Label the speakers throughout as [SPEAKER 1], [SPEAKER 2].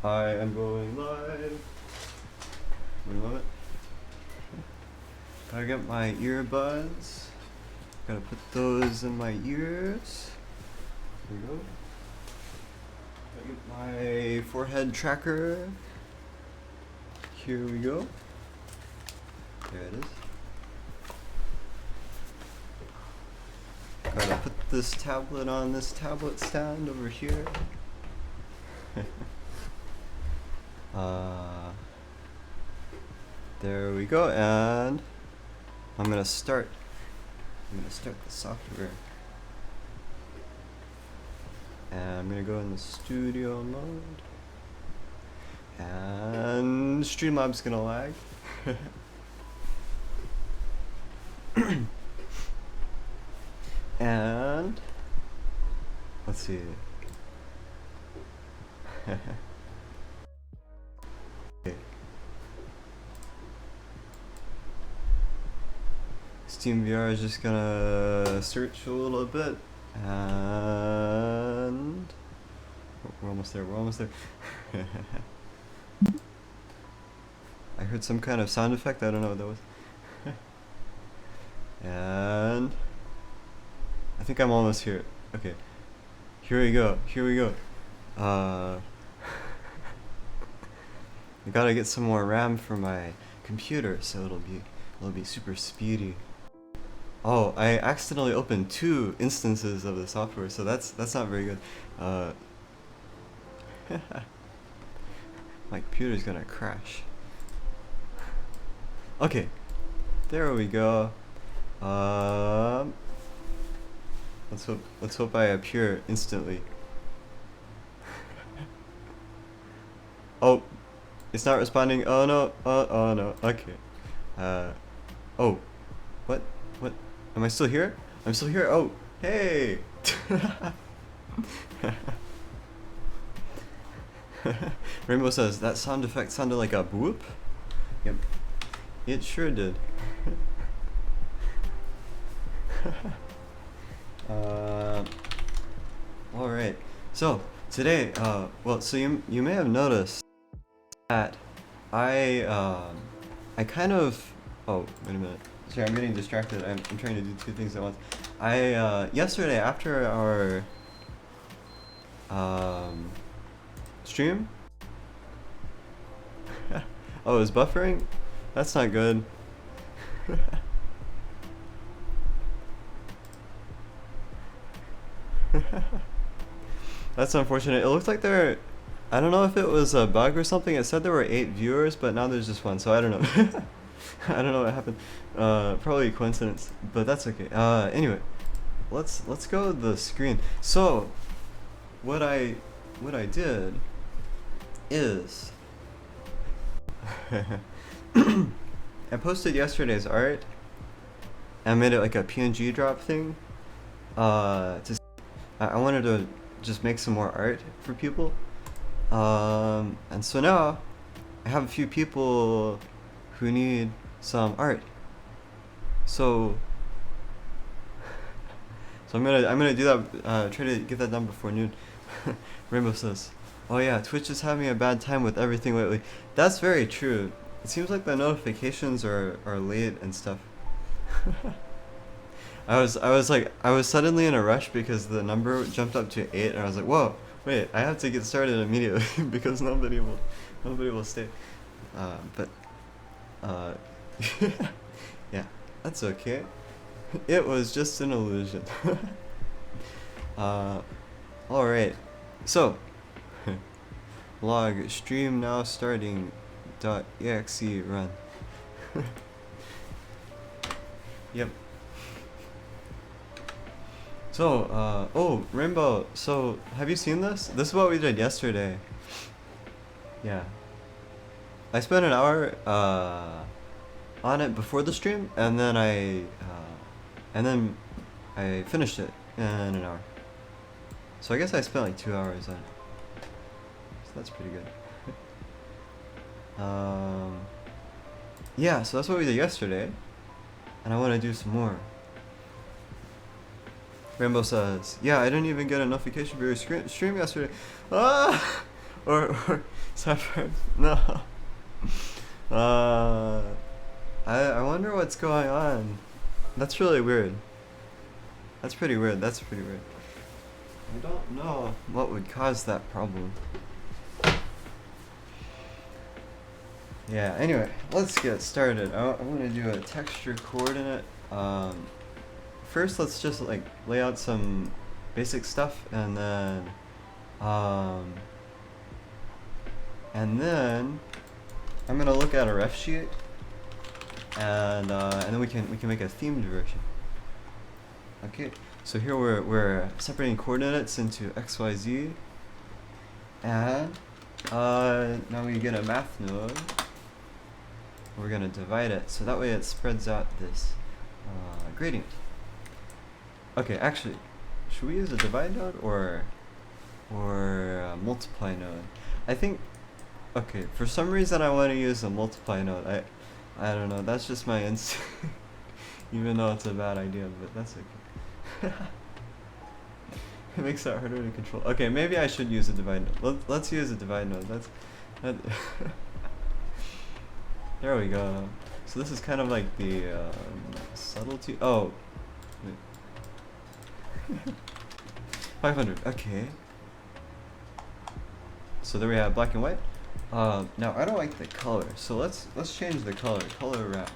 [SPEAKER 1] I am going live. Wait a moment. Gotta get my earbuds. Gotta put those in my ears. Here we go. Gotta get my forehead tracker. Here we go. There it is. Gotta put this tablet on this tablet stand over here. There we go, and I'm gonna start the software. And I'm gonna go in the studio mode. And Streamlabs gonna lag. And let's see. Okay. Steam VR is just gonna search a little bit, and we're almost there. I heard some kind of sound effect. I don't know what that was. And I think I'm almost here. Okay, here we go. I gotta get some more RAM for my computer, so it'll be super speedy. Oh, I accidentally opened 2 instances of the software, so that's not very good. My computer's gonna crash. Okay, there we go. Let's hope I appear instantly. Oh, it's not responding. Oh no. Oh no. Okay. Oh, what? Am I still here? I'm still here. Oh, hey. Rainbow says that sound effect sounded like a boop. Yep, it sure did. All right. So today, so you may have noticed that I kind of. Oh, wait a minute. Sorry, I'm getting distracted. I'm trying to do 2 things at once. Yesterday after our stream. Oh, it was buffering? That's not good. That's unfortunate. It looked like I don't know if it was a bug or something. It said there were 8 viewers, but now there's just 1, so I don't know. I don't know what happened. Probably a coincidence, but that's okay. Anyway, let's go to the screen. So, what I did is I posted yesterday's art and made it like a PNG drop thing. I wanted to just make some more art for people. And so now I have a few people who need some art. So I'm gonna do that. Try to get that done before noon. Rainbow says, "Oh yeah, Twitch is having a bad time with everything lately." That's very true. It seems like the notifications are late and stuff. I was suddenly in a rush because the number jumped up to 8, and I was like, "Whoa, wait! I have to get started immediately because nobody will stay." But yeah, that's okay. It was just an illusion. All right, so log stream now starting .exe run. Yep. So, oh, Rainbow, so have you seen this? This is what we did yesterday. Yeah. I spent an hour on it before the stream, and then I finished it in an hour. So I guess I spent like 2 hours on it. So that's pretty good. Yeah, so that's what we did yesterday, and I want to do some more. Rainbow says, yeah, I didn't even get a notification for your stream yesterday. Ah! or Sapphire. No. Uh, I wonder what's going on. That's really weird. That's pretty weird. That's pretty weird. I don't know what would cause that problem. Yeah, anyway, let's get started. I'm gonna do a texture coordinate. First, let's just like lay out some basic stuff, and then I'm gonna look at a ref sheet, and then we can make a themed version. Okay, so here we're separating coordinates into x, y, z, and now we get a math node. We're gonna divide it so that way it spreads out this gradient. Okay, actually, should we use a divide node or a multiply node? I think. Okay, for some reason I want to use a multiply node. I don't know. That's just my instinct. Even though it's a bad idea, but that's okay. It makes it harder to control. Okay, maybe I should use a divide node. Let's use a divide node. That There we go. So this is kind of like the subtlety. Oh, wait. 500. Okay. So there we have black and white. Now I don't like the color, so let's change the color. Color wrap.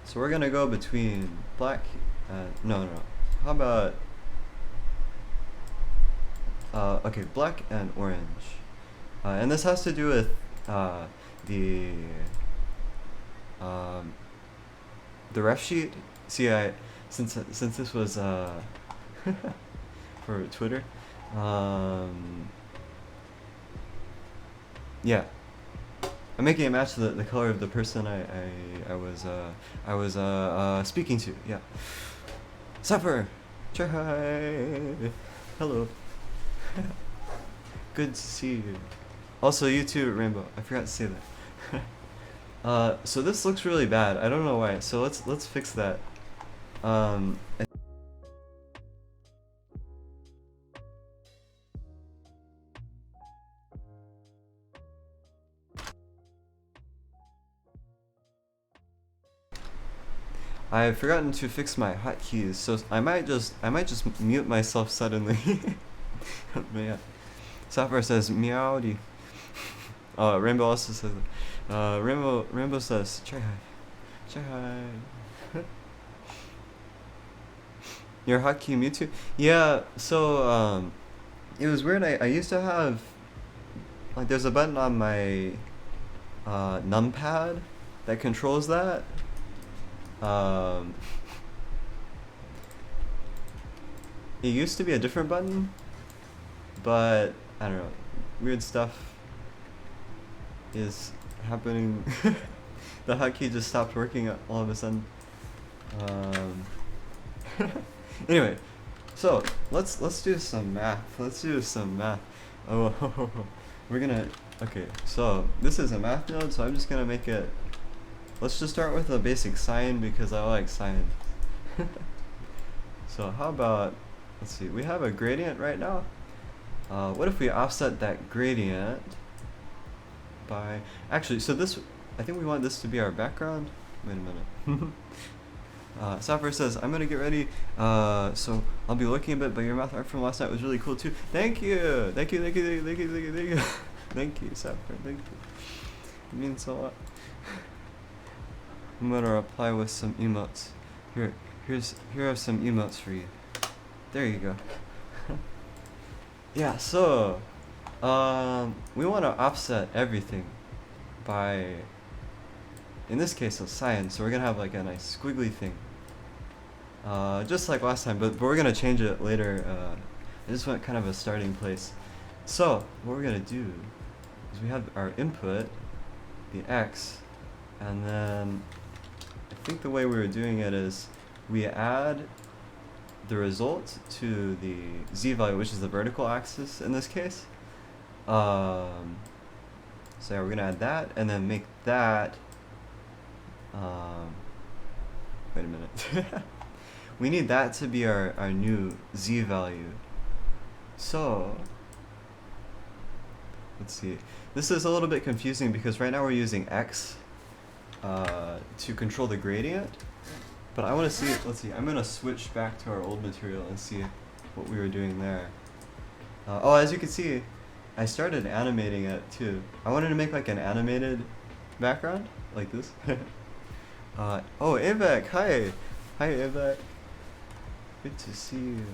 [SPEAKER 1] So we're gonna go between black and no. How about okay, black and orange. And this has to do with the ref sheet. See, since this was for Twitter, yeah, I'm making it match the color of the person I was speaking to. Yeah, Sapphire, chaihi, hello. Good to see you. Also, you too, Rainbow. I forgot to say that. So this looks really bad. I don't know why. So let's fix that. I've forgotten to fix my hotkeys, so I might just mute myself suddenly. But yeah. Sapphire says meowdy. Rainbow also says Rainbow says chaihi. Your hotkey Mewtwo? Yeah, so it was weird. I used to have like there's a button on my numpad that controls that. It used to be a different button, but I don't know, weird stuff is happening. The hotkey just stopped working all of a sudden. Anyway, so let's do some math. Oh, we're gonna. Okay, so this is a math node, so I'm just gonna make it. Let's just start with a basic sign because I like signs. So how about, let's see, we have a gradient right now. What if we offset that gradient by, actually, so this, I think we want this to be our background. Wait a minute. Sapphire says, I'm gonna get ready, so I'll be looking a bit, but your math art from last night was really cool too. Thank you, Sapphire, thank you. It means a lot. I'm gonna reply with some emotes. Here are some emotes for you. There you go. Yeah, so we want to offset everything by, in this case, a sign. So we're gonna have like a nice squiggly thing, just like last time. But we're gonna change it later. I just want kind of a starting place. So what we're gonna do is we have our input, the x, and then I think the way we were doing it is we add the result to the z value, which is the vertical axis in this case. So yeah, we're gonna add that and then make that. Wait a minute. We need that to be our new z value. So let's see. This is a little bit confusing because right now we're using X to control the gradient. But I want to see, let's see, I'm going to switch back to our old material and see what we were doing there. Oh, as you can see, I started animating it too. I wanted to make like an animated background, like this. Oh, Avek, hi! Hi, Avek. Good to see you.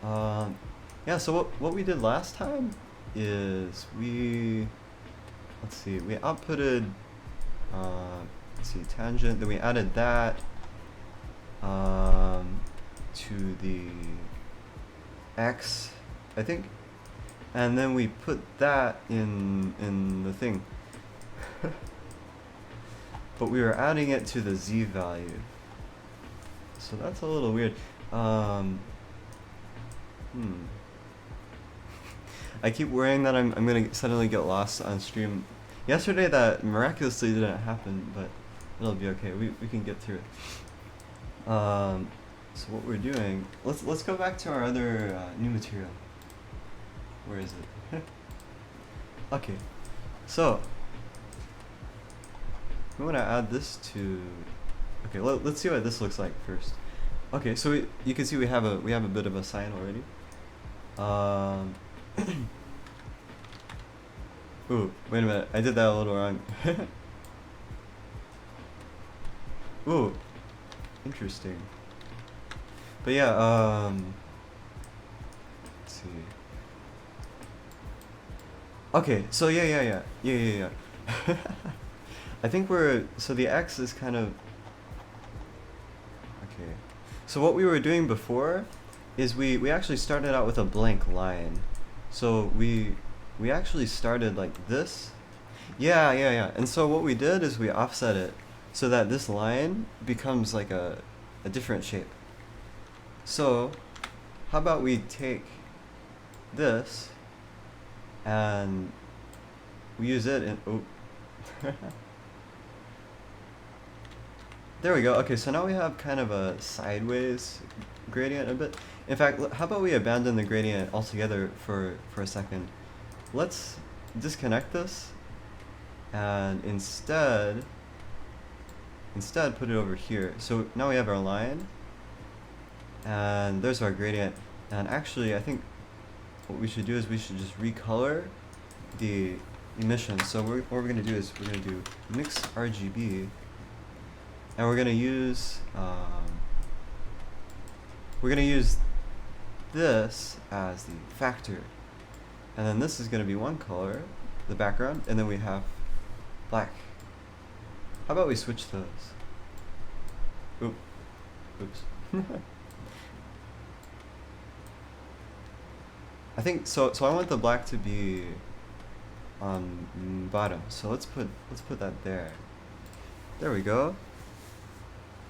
[SPEAKER 1] Yeah, so what we did last time is let's see, we outputted, let's see, tangent, then we added that to the X, I think, and then we put that in the thing. But we were adding it to the Z value. So that's a little weird. I keep worrying that I'm gonna suddenly get lost on stream. Yesterday that miraculously didn't happen, but it'll be okay. We can get through it. So what we're doing, let's go back to our other new material. Where is it? Okay, so we want to add this to. Okay, let's see what this looks like first. Okay, so you can see we have a bit of a sign already. Ooh, wait a minute, I did that a little wrong. Ooh, interesting. But yeah, let's see. Okay, so yeah. I think so the X is kind of, okay. So what we were doing before is we actually started out with a blank line. So we actually started like this. Yeah. And so what we did is we offset it so that this line becomes like a different shape. So how about we take this and we use it in, oh. There we go. Okay, so now we have kind of a sideways gradient a bit. In fact, how about we abandon the gradient altogether for a second. Let's disconnect this and instead put it over here. So now we have our line and there's our gradient. And actually, I think what we should do is we should just recolor the emission. So what we're going to do is we're going to do mix RGB. And we're gonna use this as the factor, and then this is gonna be one color, the background, and then we have black. How about we switch those? Oops. I think so. So I want the black to be on bottom. So let's put that there. There we go.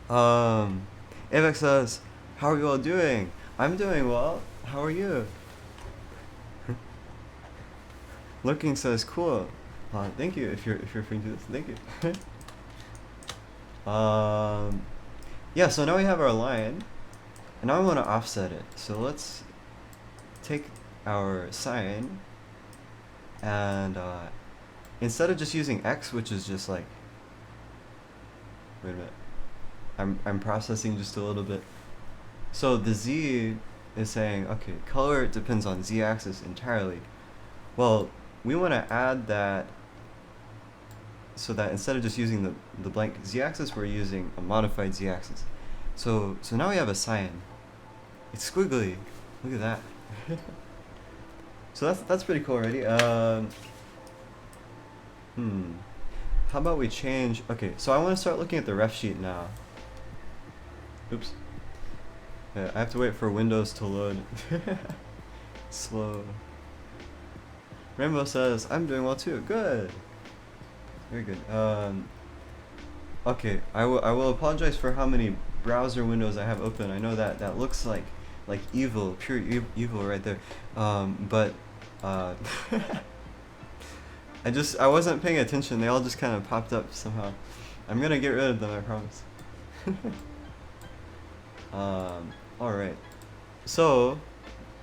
[SPEAKER 1] Avex says, how are you all doing? I'm doing well. How are you? Looking says, cool. Thank you if you're referring to this. Thank you. Yeah, so now we have our line. And now I want to offset it. So let's take our sign and instead of just using X, which is just like, wait a minute. I'm processing just a little bit. So the Z is saying, okay, color depends on Z-axis entirely. Well, we want to add that so that instead of just using the blank Z-axis, we're using a modified Z-axis. So now we have a sign. It's squiggly. Look at that. So that's pretty cool already. How about we change? Okay, so I want to start looking at the ref sheet now. Oops. Yeah, I have to wait for Windows to load. Slow. Rainbow says, I'm doing well too. Good. Very good. Okay, I will apologize for how many browser windows I have open. I know that looks like evil, pure evil right there. But I wasn't paying attention. They all just kind of popped up somehow. I'm gonna get rid of them, I promise. Alright. So,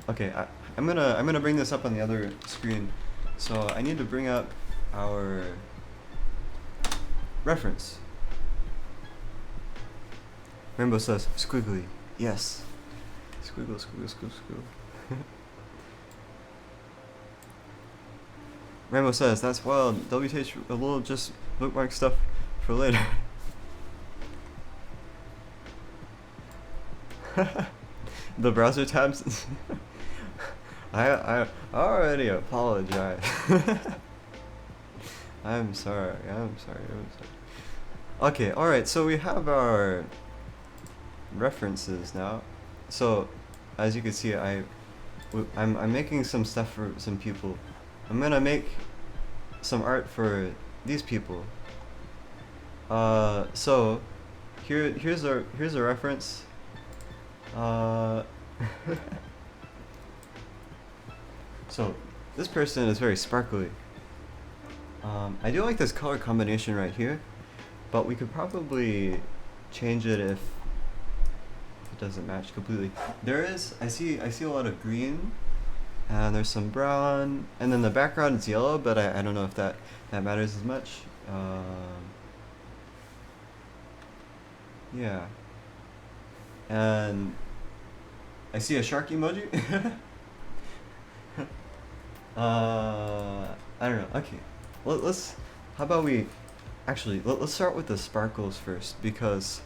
[SPEAKER 1] okay, I'm gonna bring this up on the other screen. So I need to bring up our reference. Rainbow says squiggly. Yes. Squiggle, squiggle, squiggle, squiggle. Rainbow says that's wild. WTH a little just bookmark stuff for later. The browser tabs. I already apologize. I'm sorry. Okay, alright, so we have our references now. So, as you can see, I'm making some stuff for some people. I'm gonna make some art for these people. So, here's a reference. So, this person is very sparkly. I do like this color combination right here, but we could probably change it if it doesn't match completely. I see a lot of green, and there's some brown, and then the background is yellow, but I don't know if that matters as much. Yeah. And I see a shark emoji. I don't know. Okay, how about we actually let's start with the sparkles first, because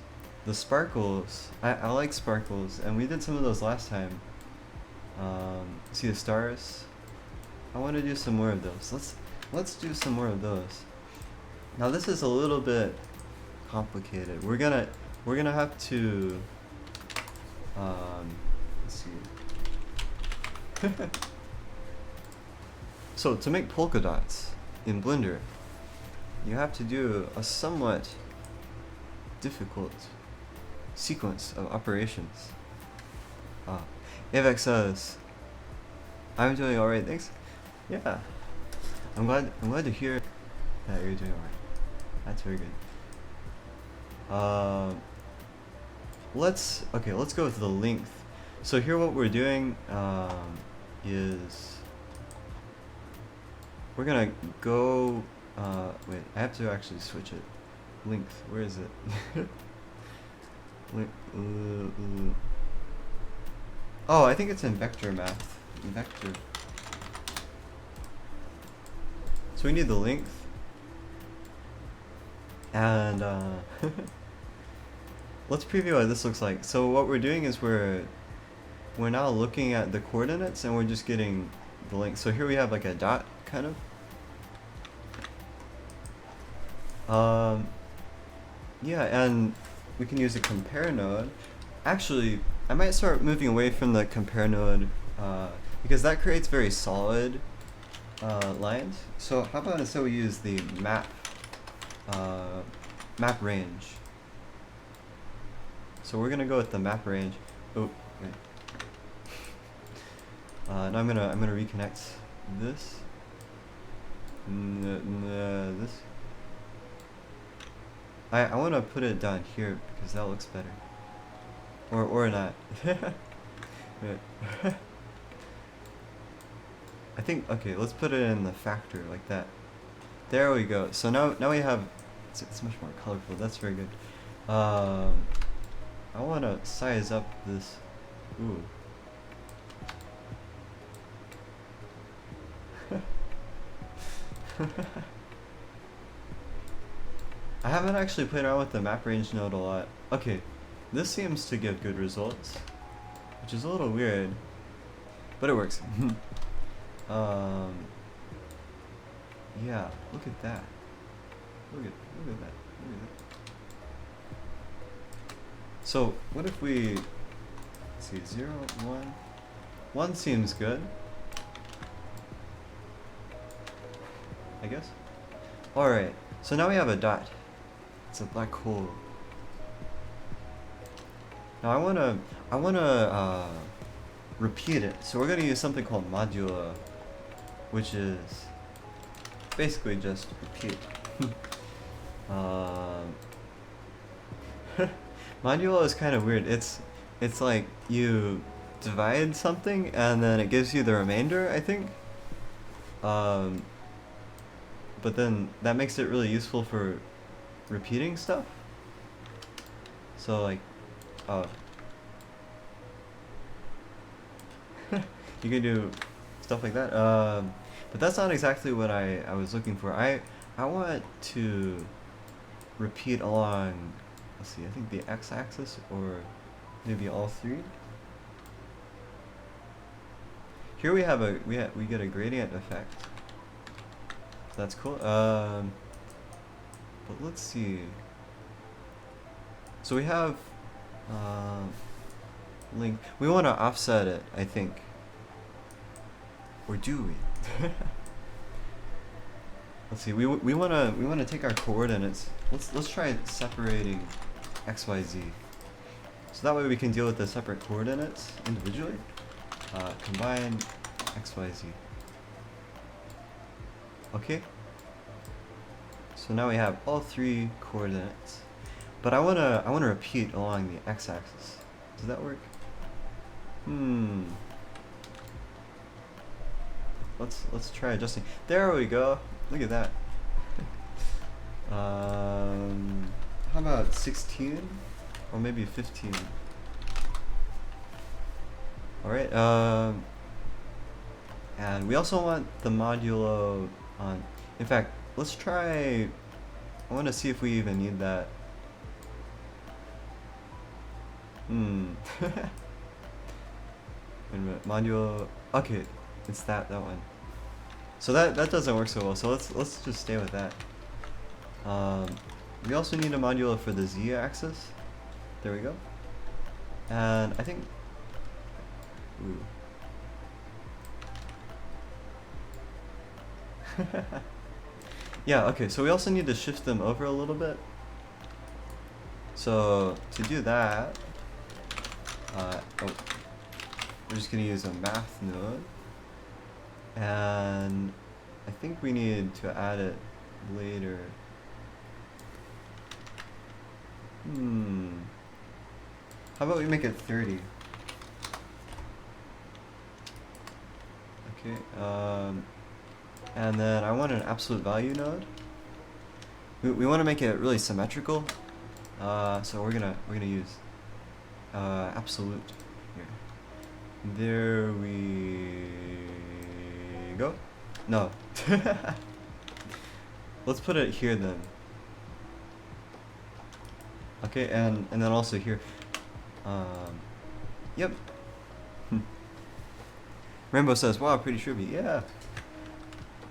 [SPEAKER 1] the sparkles, I like sparkles, and we did some of those last time. See the stars? I want to do some more of those. Let's do some more of those. Now this is a little bit complicated. We're gonna have to let's see. So to make polka dots in Blender, you have to do a somewhat difficult sequence of operations. Avex says, "I'm doing alright, thanks." Yeah, I'm glad to hear that you're doing alright. That's very good. Let's go with the length. So here, what we're doing is we're gonna go. Wait, I have to actually switch it. Length, where is it? Oh, I think it's in vector math. Vector. So we need the length, and let's preview what this looks like. So what we're doing is we're now looking at the coordinates, and we're just getting the length. So here we have like a dot, kind of. Yeah, and we can use a compare node. Actually, I might start moving away from the compare node, because that creates very solid lines. So how about instead we use the map range. So we're gonna go with the map range. Oh, wait. Now I'm gonna reconnect this. This. I want to put it down here because that looks better. Or not. I think, okay, let's put it in the factor like that. There we go. So now we have, it's much more colorful. That's very good. I want to size up this. Ooh. I haven't actually played around with the map range node a lot. Okay, this seems to give good results, which is a little weird, but it works. Yeah, look at that. Look at that. So what if we, let's see, 0, 1. 1 seems good, I guess. Alright, so now we have a dot. It's a black hole. Now I wanna repeat it. So we're gonna use something called modula, which is basically just repeat. Modula is kind of weird. It's like you divide something and then it gives you the remainder, I think. Um, but then that makes it really useful for repeating stuff. So like, oh, you can do stuff like that. But that's not exactly what I was looking for. I want to repeat along, let's see, I think the x-axis or maybe all three. Here we have we get a gradient effect. That's cool. But let's see. So we have link. We want to offset it, I think. Or do we? Let's see. We wanna take our coordinates. Let's try separating x, y, z. So that way we can deal with the separate coordinates individually. Combine x, y, z. Okay. So now we have all three coordinates, but I wanna repeat along the x-axis. Does that work? Let's try adjusting. There we go. Look at that. How about 16 or maybe 15? All right. And we also want the modulo on. In fact, let's try. I want to see if we even need that. Wait a minute, modulo. Okay, it's that one. So that doesn't work so well. So let's just stay with that. We also need a modulo for the z-axis. There we go. And I think. Ooh. Yeah, okay, so we also need to shift them over a little bit. So to do that, we're just gonna use a math node, and I think we need to add it later. How about we make it 30? Okay, and then I want an absolute value node. We want to make it really symmetrical, so we're gonna use absolute here. There we go. No, let's put it here then. Okay, and then also here. Yep. Rainbow says, "Wow, pretty trippy." Yeah.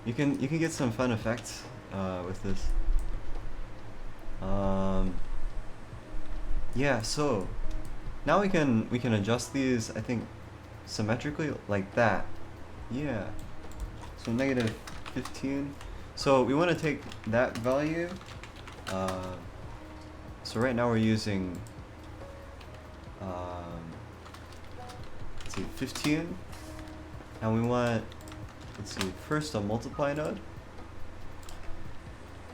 [SPEAKER 1] You can get some fun effects with this. Yeah, so now we can adjust these, I think, symmetrically like that. Yeah. So negative 15. So we want to take that value. So right now we're using let's see, 15, and we want, let's see, first a multiply node,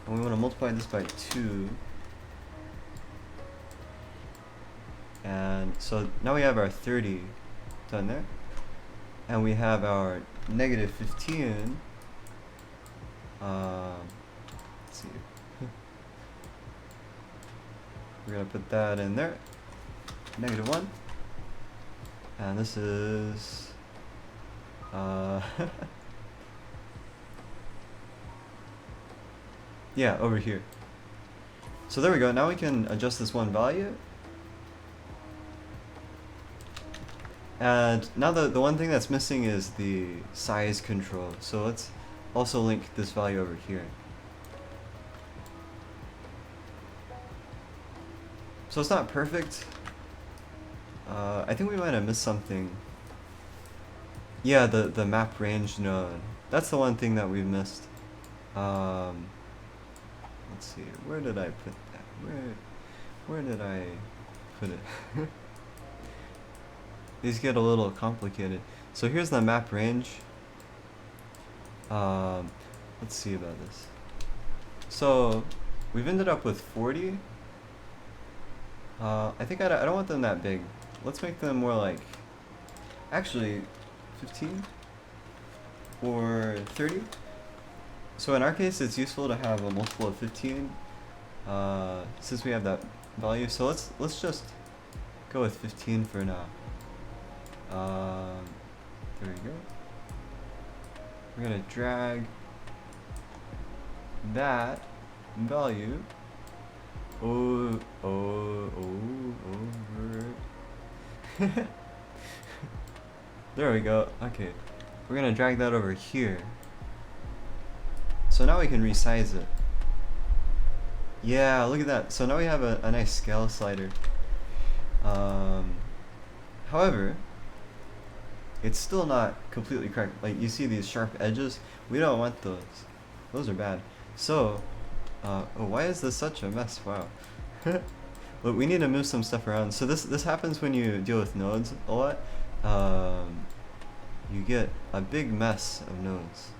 [SPEAKER 1] and we want to multiply this by 2, and so now we have our 30 done there, and we have our negative 15. Let's see. We're gonna put that in there. Negative 1. And this is yeah, over here. So there we go. Now we can adjust this one value. And now the one thing that's missing is the size control. So let's also link this value over here. So it's not perfect. I think we might have missed something. Yeah, the map range node. That's the one thing that we missed. Let's see. Where did I put that? Where did I put it? These get a little complicated. So here's the map range. Let's see about this. So we've ended up with 40. I think I don't want them that big. Let's make them more like actually 15 or 30. So in our case, it's useful to have a multiple of 15 since we have that value. So let's just go with 15 for now. There we go. We're gonna drag that value over. There we go. Okay, we're gonna drag that over here. So now we can resize it. Yeah, look at that. So now we have a nice scale slider. However, it's still not completely correct. Like, you see these sharp edges? We don't want those. Those are bad. So, oh, why is this such a mess? Wow. Look, we need to move some stuff around. So this happens when you deal with nodes a lot. You get a big mess of nodes.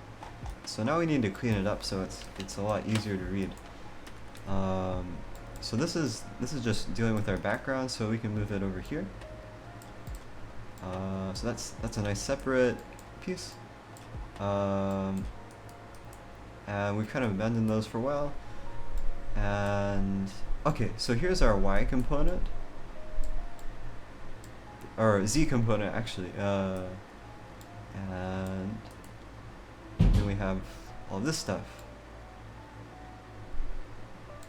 [SPEAKER 1] So now we need to clean it up so it's a lot easier to read. So this is just dealing with our background, so we can move it over here. So that's a nice separate piece. And we've kind of abandoned those for a while. And okay, so here's our Y component, or Z component actually. And then we have all this stuff.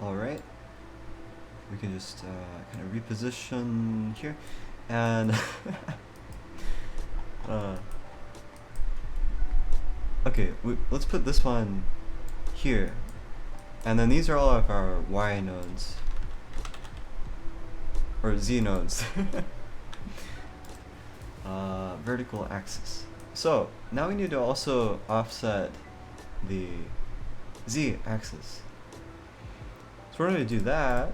[SPEAKER 1] Alright, we can just kind of reposition here, and okay, let's put this one here, and then these are all of our Y nodes, or Z nodes. Vertical axis. So now we need to also offset the Z axis. So we're going to do that.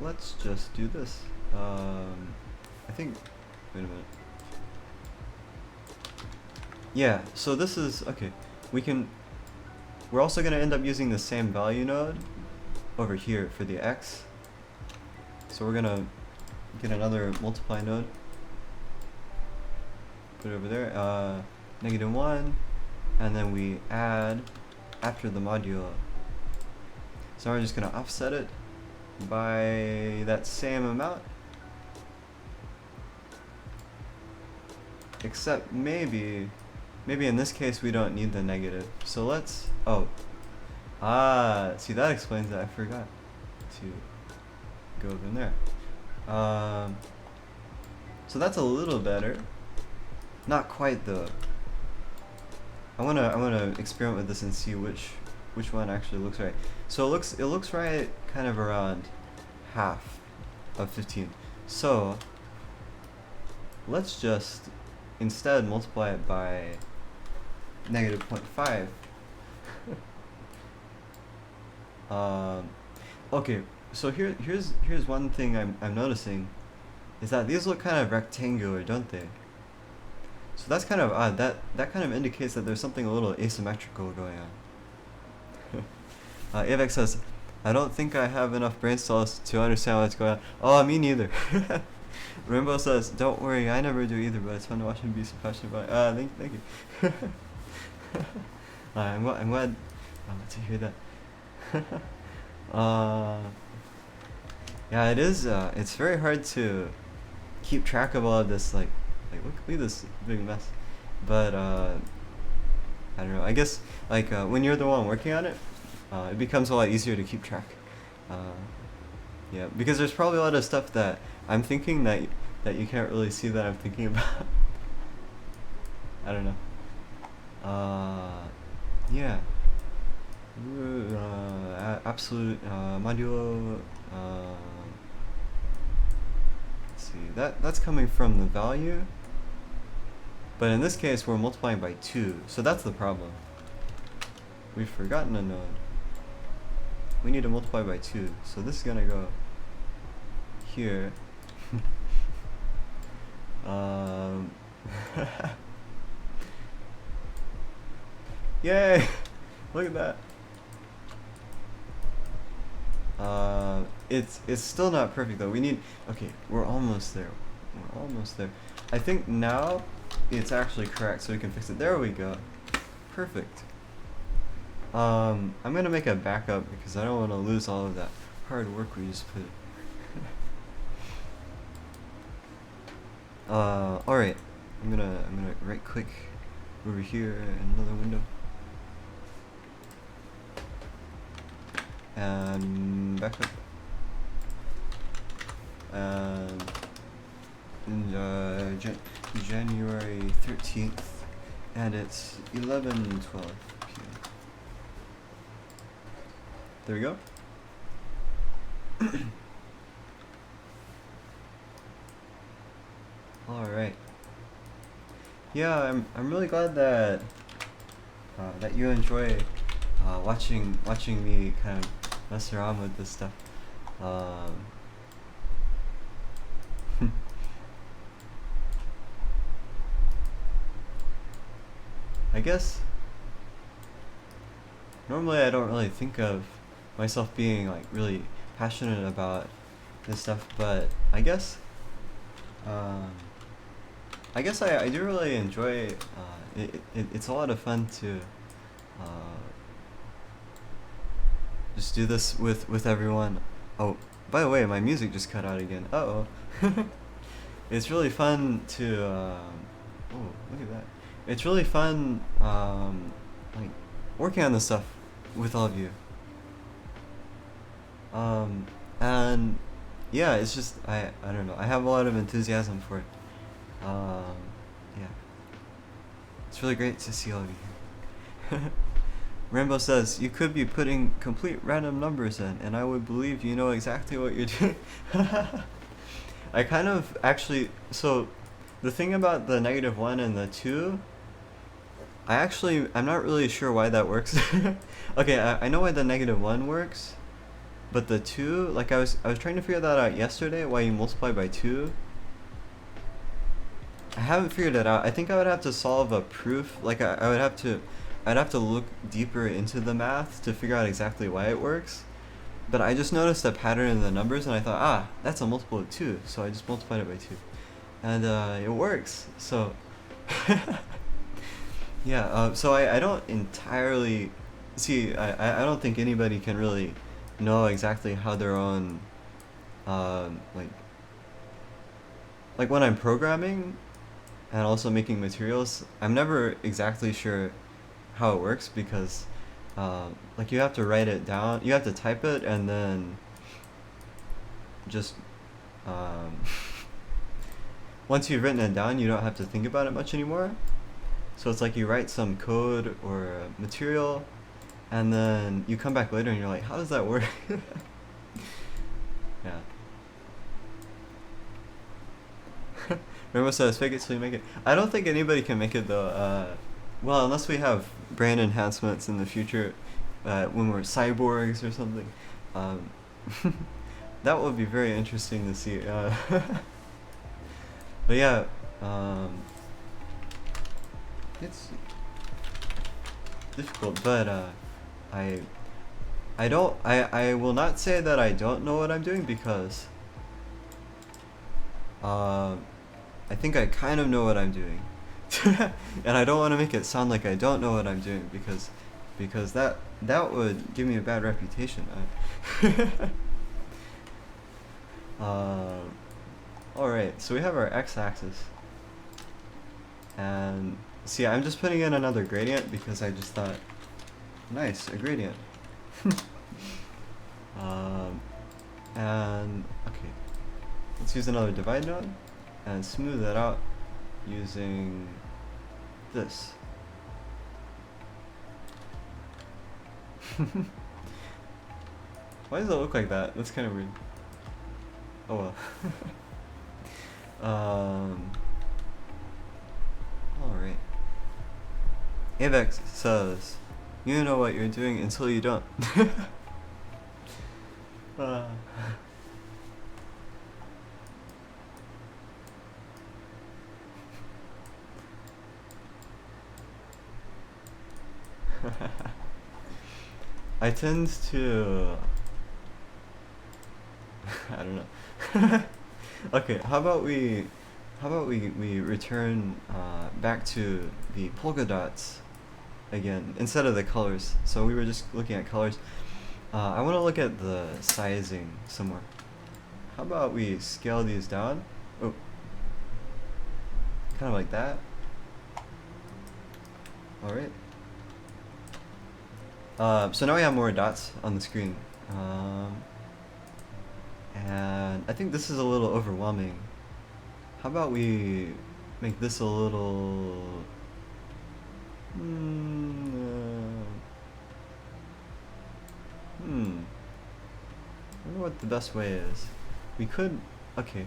[SPEAKER 1] Let's just do this. I think, wait a minute. Yeah, so this is, okay, we're also going to end up using the same value node over here for the X. So we're going to get another multiply node. Put it over there, -1, and then we add after the modulo. So we're just going to offset it by that same amount, except maybe in this case we don't need the negative. So let's, see, that explains that. I forgot to go over there. So that's a little better. Not quite though. I wanna experiment with this and see which one actually looks right. So it looks right kind of around half of 15. So let's just instead multiply it by -0.5. Okay, so here's one thing I'm noticing, is that these look kind of rectangular, don't they? So that's kind of odd. That kind of indicates that there's something a little asymmetrical going on. Avex says, I don't think I have enough brain cells to understand what's going on. Oh, me neither. Rainbow says, don't worry, I never do either, but it's fun to watch him be so passionate about it. Thank you. I'm glad to hear that. Yeah, it is. It's very hard to keep track of all of this. Like look at this big mess. But I don't know. I guess when you're the one working on it, it becomes a lot easier to keep track. Yeah, because there's probably a lot of stuff that I'm thinking that you can't really see that I'm thinking about. I don't know. Yeah. Absolute modulo. Let's see. That's coming from the value. But in this case, we're multiplying by 2, so that's the problem. We've forgotten a node. We need to multiply by 2, so this is gonna go here. Yay! Look at that. It's still not perfect though. We need, okay, we're almost there. We're almost there. I think now it's actually correct, so we can fix it. There we go. Perfect. I'm gonna make a backup because I don't want to lose all of that hard work we just put. All right. I'm gonna right click over here in another window. And back up. And in January 13th, and it's 11:12 p.m. There we go. All right. Yeah, I'm really glad that that you enjoy watching me kind of mess around with this stuff. I guess normally I don't really think of myself being like really passionate about this stuff, but I guess I do really enjoy it's a lot of fun to just do this with everyone. Oh, by the way, my music just cut out again. Uh-oh. It's really fun to oh, look at that. It's really fun like working on this stuff with all of you. And yeah, it's just I don't know. I have a lot of enthusiasm for it. Yeah. It's really great to see all of you here. Rainbow says, you could be putting complete random numbers in, and I would believe you know exactly what you're doing. I kind of actually, so the thing about the -1 and the 2, I'm not really sure why that works. Okay, I know why the -1 works, but the 2, like I was trying to figure that out yesterday, why you multiply by 2. I haven't figured it out. I think I would have to solve a proof, like I'd have to look deeper into the math to figure out exactly why it works. But I just noticed a pattern in the numbers and I thought, that's a multiple of 2, so I just multiplied it by 2. And it works, so... Yeah, so I don't entirely... See, I don't think anybody can really know exactly how their own... like when I'm programming and also making materials, I'm never exactly sure how it works because like you have to write it down, you have to type it and then just once you've written it down you don't have to think about it much anymore. So it's like you write some code or material and then you come back later and you're like, how does that work? Yeah. Remember says fake it till you make it. I don't think anybody can make it though. Well, unless we have brain enhancements in the future, when we're cyborgs or something. That would be very interesting to see. But yeah, it's difficult. But I will not say that I don't know what I'm doing because I think I kind of know what I'm doing. And I don't want to make it sound like I don't know what I'm doing because that would give me a bad reputation. Alright, so we have our x-axis. And see, I'm just putting in another gradient because I just thought, nice, a gradient. And okay, let's use another divide node and smooth that out using this. Why does it look like that? That's kind of weird. Oh well. Alright. Avex says, you know what you're doing until you don't. I tend to... I don't know. Okay, how about we how about we return back to the polka dots again instead of the colors. So we were just looking at colors. I want to look at the sizing some more. How about we scale these down? Oh, kind of like that. Alright. So now we have more dots on the screen. And I think this is a little overwhelming. How about we make this a little... I wonder what the best way is. We could... Okay.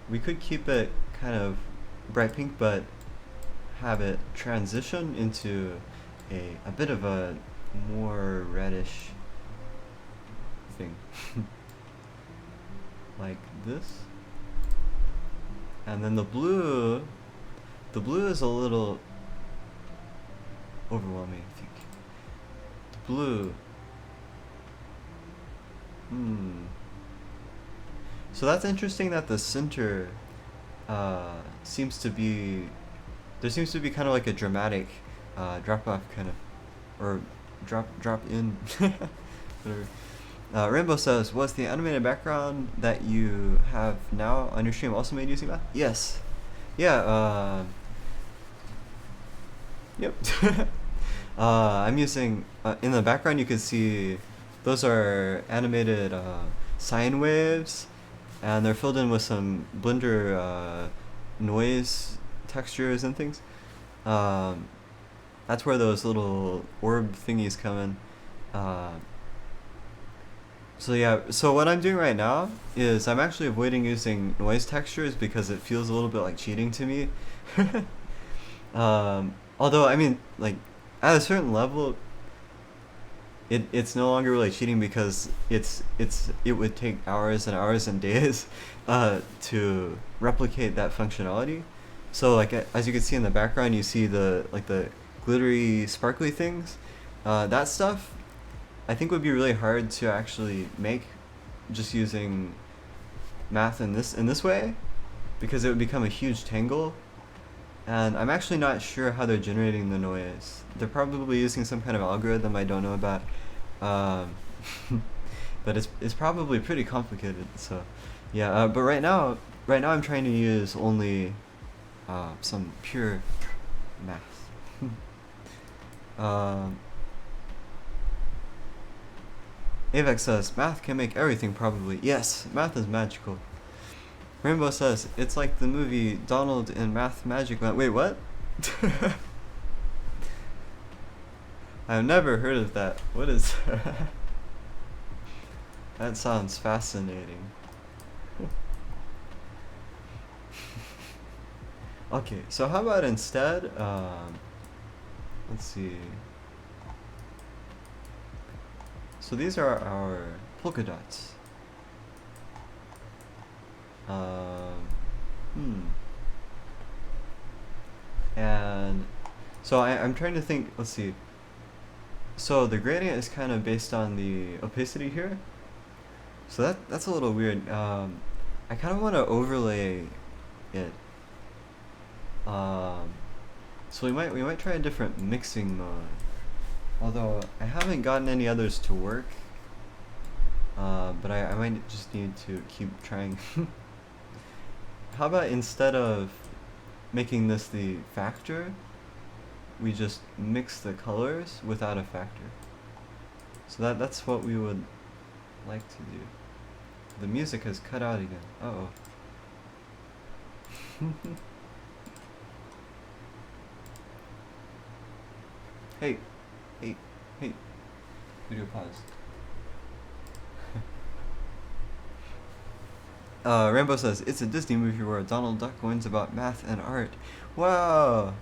[SPEAKER 1] We could keep it kind of bright pink, but have it transition into a bit of a more reddish thing. Like this. And then the blue is a little overwhelming, I think. The blue. So that's interesting that the center seems to be, there seems to be kind of like a dramatic drop off kind of, or drop in, whatever. Rainbow says, was the animated background that you have now on your stream also made using math? Yes. Yeah, yep. I'm using, in the background you can see, those are animated sine waves, and they're filled in with some Blender noise textures and things. That's where those little orb thingies come in. So yeah, so what I'm doing right now is I'm actually avoiding using noise textures because it feels a little bit like cheating to me. Although, I mean, like, at a certain level, it's no longer really cheating because it would take hours and hours and days to replicate that functionality. So like as you can see in the background, you see the glittery, sparkly things. That stuff I think would be really hard to actually make just using math in this way, because it would become a huge tangle. And I'm actually not sure how they're generating the noise. They're probably using some kind of algorithm I don't know about. But it's probably pretty complicated. So yeah, but right now I'm trying to use only some pure math. Avex says, math can make everything probably. Yes, math is magical. Rainbow says, it's like the movie Donald in Math Magic Land. Wait, what? I've never heard of that. What is that? That sounds fascinating. Okay, so how about instead, let's see. So these are our polka dots. And so I'm trying to think, let's see. So the gradient is kind of based on the opacity here. So that's a little weird. I kind of want to overlay it. So we might try a different mixing mode. Although I haven't gotten any others to work. But I might just need to keep trying. How about instead of making this the factor, we just mix the colors without a factor. So that's what we would like to do. The music has cut out again. Uh-oh. Hey. Video pause. Rambo says, it's a Disney movie where Donald Duck wins about math and art. Wow!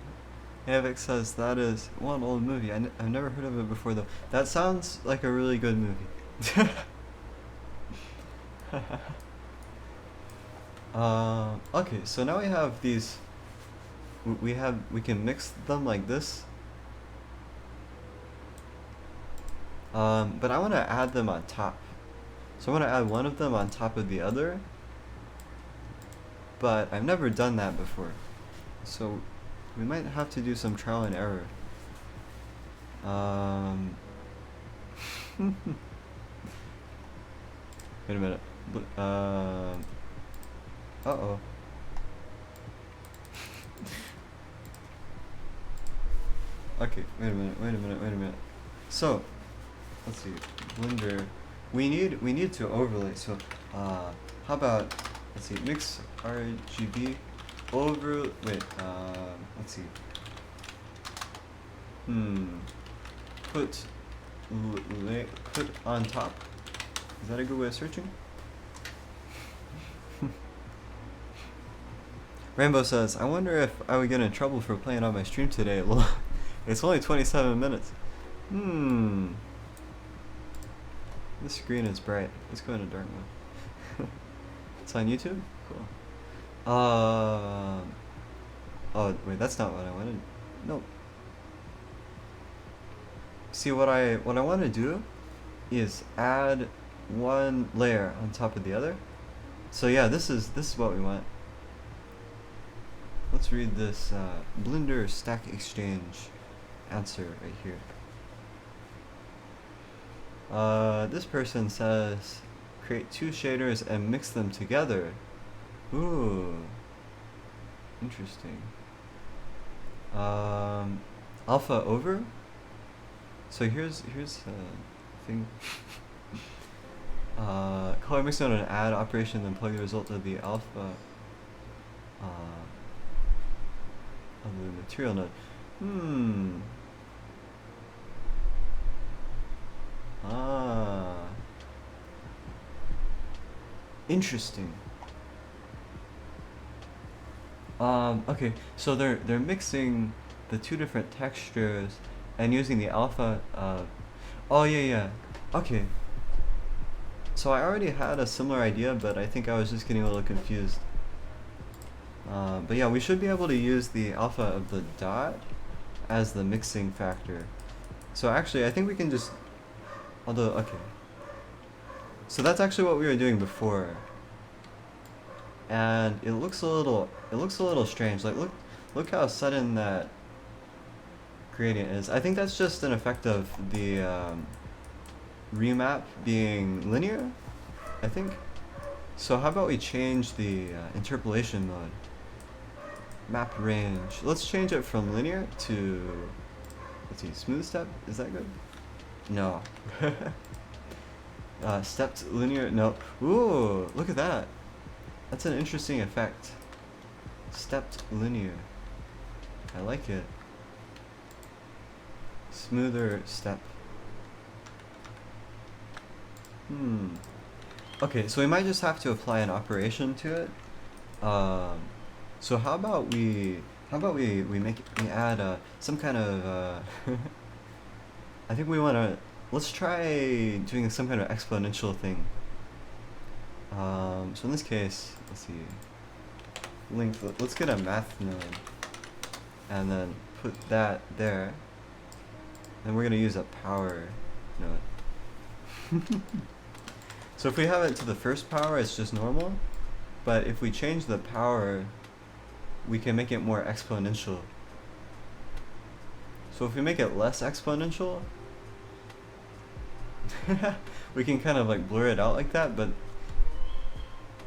[SPEAKER 1] Havik says, that is one old movie. I've never heard of it before, though. That sounds like a really good movie. Okay, so now we have these... We can mix them like this. But I want to add them on top. So I want to add one of them on top of the other. but I've never done that before. So we might have to do some trial and error. Wait a minute. Uh-oh. Okay, wait a minute. So, let's see. Blender. We need to overlay. So, how about, let's see, mix RGB over, wait, let's see. Put on top. Is that a good way of searching? Rainbow says, I wonder if I would get in trouble for playing on my stream today. It's only 27 minutes. This screen is bright. Let's go into dark mode. It's on YouTube? Cool. Oh, wait, that's not what I wanted. Nope. See, what I want to do is add one layer on top of the other. So yeah, this is what we want. Let's read this Blender Stack Exchange answer right here. This person says, create two shaders and mix them together. Ooh, interesting. Alpha over. So here's the thing. Color mix on an add operation, then plug the result of the alpha of the material node. Interesting. Okay, so they're mixing the two different textures and using the alpha. Oh yeah. Okay. So I already had a similar idea, but I think I was just getting a little confused. But yeah, we should be able to use the alpha of the dot as the mixing factor. So actually, I think we can just, okay. So that's actually what we were doing before. And it looks a little strange. Like look how sudden that gradient is. I think that's just an effect of the remap being linear, I think. So how about we change the interpolation mode? Map range. Let's change it from linear to, let's see, smooth step. Is that good? No. Stepped linear. No. Ooh, look at that. That's an interesting effect. Stepped linear. I like it. Smoother step. Okay, so we might just have to apply an operation to it. So how about we add some kind of I think we want to, let's try doing some kind of exponential thing. So in this case, let's see, length, let's get a math node and then put that there. And we're going to use a power node. So if we have it to the first power, it's just normal. But if we change the power, we can make it more exponential. So if we make it less exponential, we can kind of like blur it out like that. But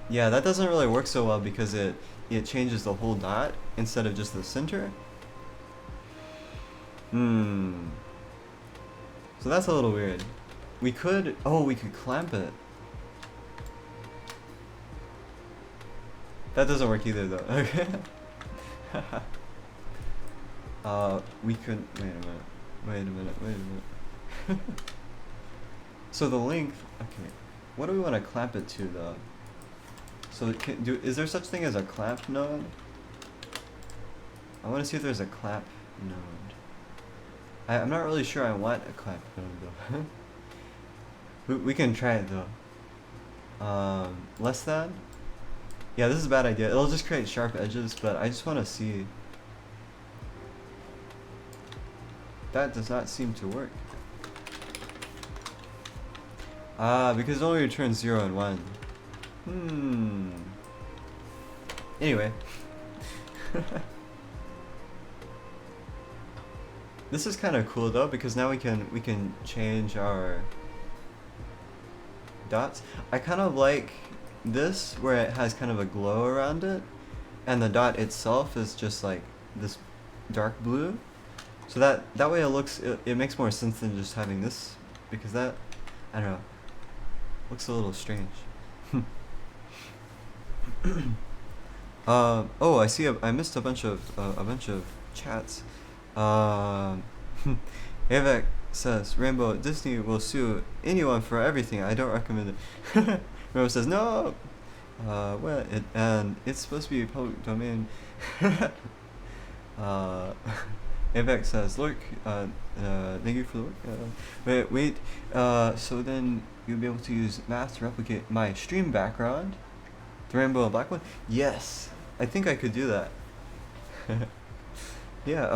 [SPEAKER 1] yeah, that doesn't really work so well because it changes the whole dot instead of just the center. So that's a little weird. We could clamp it. That doesn't work either though. Okay. We could, wait a minute. So the length, okay. What do we want to clamp it to though? So is there such thing as a clamp node? I want to see if there's a clamp node. I'm not really sure I want a clamp node though. we can try it though. Less than? Yeah, this is a bad idea. It'll just create sharp edges, but I just want to see. That does not seem to work. Because it only returns 0 and 1. Anyway. This is kind of cool though, because now we can change our dots. I kind of like this where it has kind of a glow around it, and the dot itself is just like this dark blue. So that way it makes more sense than just having this, because that, I don't know, looks a little strange. Oh, I see. I missed a bunch of chats. Avek says Rainbow Disney will sue anyone for everything. I don't recommend it. Rainbow says no. And it's supposed to be public domain. Avek says, look, thank you for the work. Wait. So then you'll be able to use math to replicate my stream background. The rainbow and black one? Yes. I think I could do that. Yeah,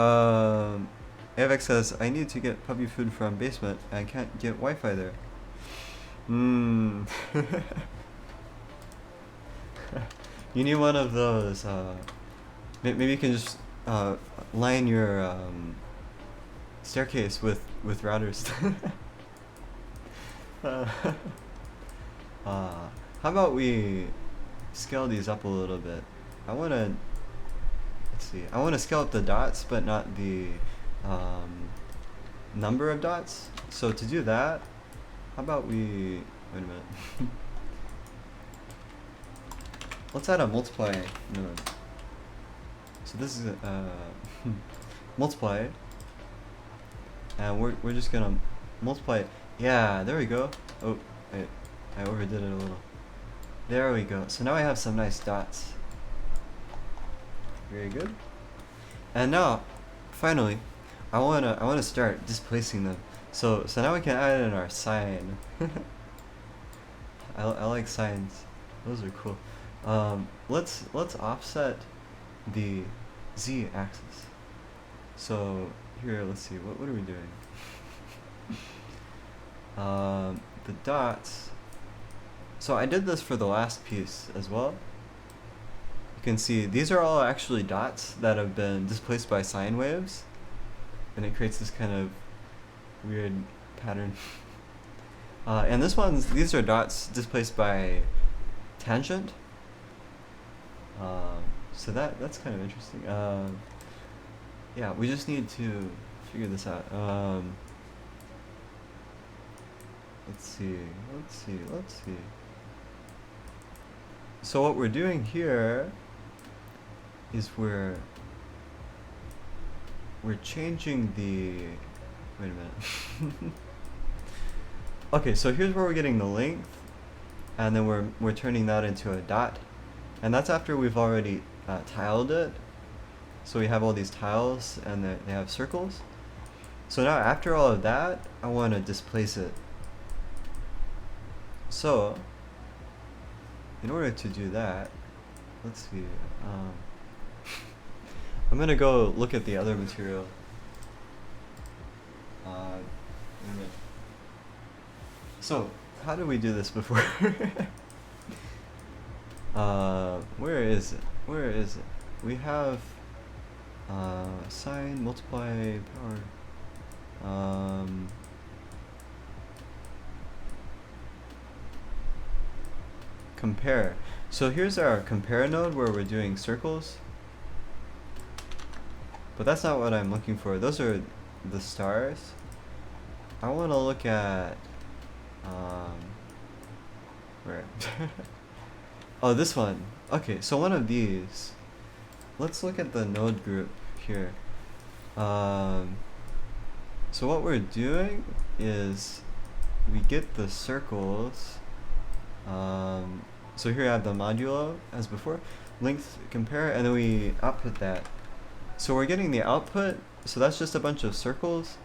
[SPEAKER 1] Avek says, I need to get puppy food from basement. I can't get Wi-Fi there. You need one of those, maybe you can just, line your, staircase with routers. How about we scale these up a little bit? I want to scale up the dots, but not the number of dots. So to do that, how about we, wait a minute. Let's add a multiply node. So this is multiply, and we're just gonna multiply it. Yeah, there we go. Oh, I overdid it a little. There we go. So now I have some nice dots. Very good. And now, finally, I wanna start displacing them. So now we can add in our sign. I like signs. Those are cool. Let's offset the z-axis. So here, let's see. What are we doing? The dots. So I did this for the last piece as well. You can see these are all actually dots that have been displaced by sine waves, and it creates this kind of weird pattern. And these are dots displaced by tangent. So that's kind of interesting. Yeah, we just need to figure this out. Let's see. So what we're doing here is we're changing the, wait a minute. Okay, so here's where we're getting the length, and then we're turning that into a dot, and that's after we've already tiled it. So we have all these tiles, and they have circles. So now after all of that, I want to displace it. So in order to do that, let's see. I'm gonna go look at the other material. So how do we do this before? Where is it? We have sine, multiply, power. Compare. So here's our compare node where we're doing circles. But that's not what I'm looking for. Those are the stars. I want to look at where? Oh, this one. Okay, so one of these. Let's look at the node group here. So what we're doing is we get the circles. So here I have the modulo as before, length compare, and then we output that. So we're getting the output, so that's just a bunch of circles,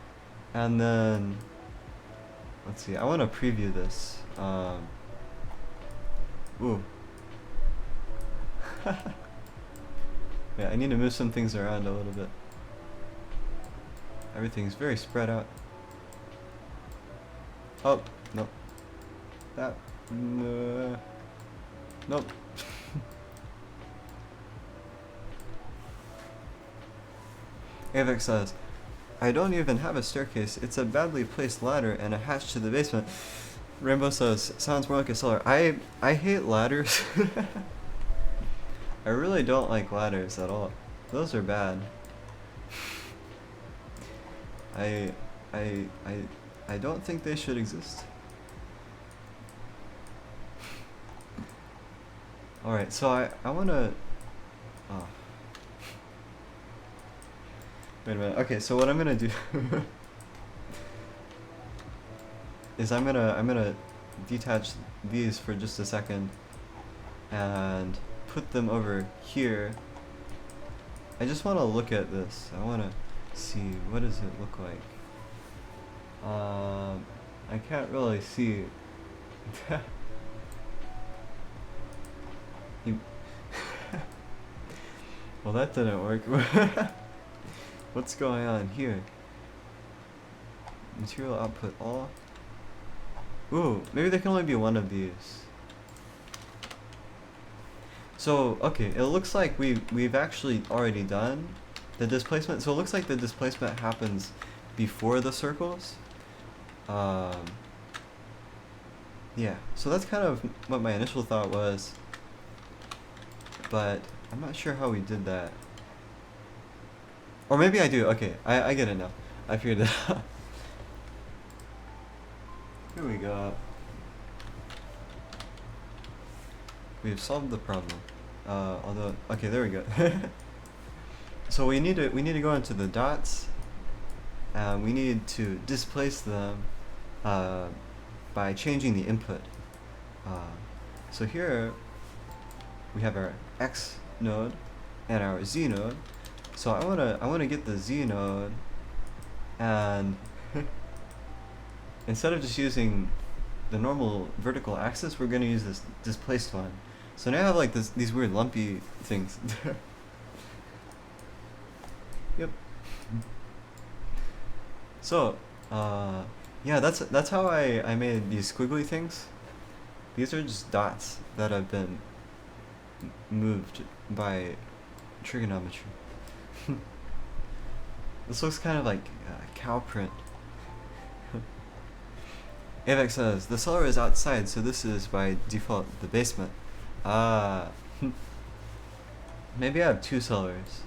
[SPEAKER 1] and then let's see, I want to preview this. Ooh. Yeah, I need to move some things around a little bit. Everything's very spread out. Oh, no. That. Nope. Avik says, I don't even have a staircase. It's a badly placed ladder and a hatch to the basement. Rainbow says, sounds more like a cellar. I hate ladders. I really don't like ladders at all. Those are bad. I I I I don't think they should exist. Alright, so I wanna oh. Wait a minute. Okay, so what I'm gonna do is I'm gonna detach these for just a second and put them over here. I just want to look at this. I want to see, what does it look like? I can't really see. Well, that didn't work. What's going on here? Material output all. Ooh, maybe there can only be one of these. So, okay, it looks like we've actually already done the displacement. So it looks like the displacement happens before the circles. Yeah, so that's kind of what my initial thought was. But I'm not sure how we did that. Or maybe I do. Okay, I get it now. I figured it out. Here we go. We've solved the problem. Although, okay, there we go. So we need to go into the dots, and we need to displace them by changing the input. So here we have our X node and our Z node. So I wanna get the Z node, and instead of just using the normal vertical axis, we're gonna use this displaced one. So now I have like these weird lumpy things. Yep. So, yeah, that's how I made these squiggly things. These are just dots that have been moved by trigonometry. This looks kind of like cow print. Avek says, the cellar is outside, so this is by default the basement. Ah. Maybe I have two cellars.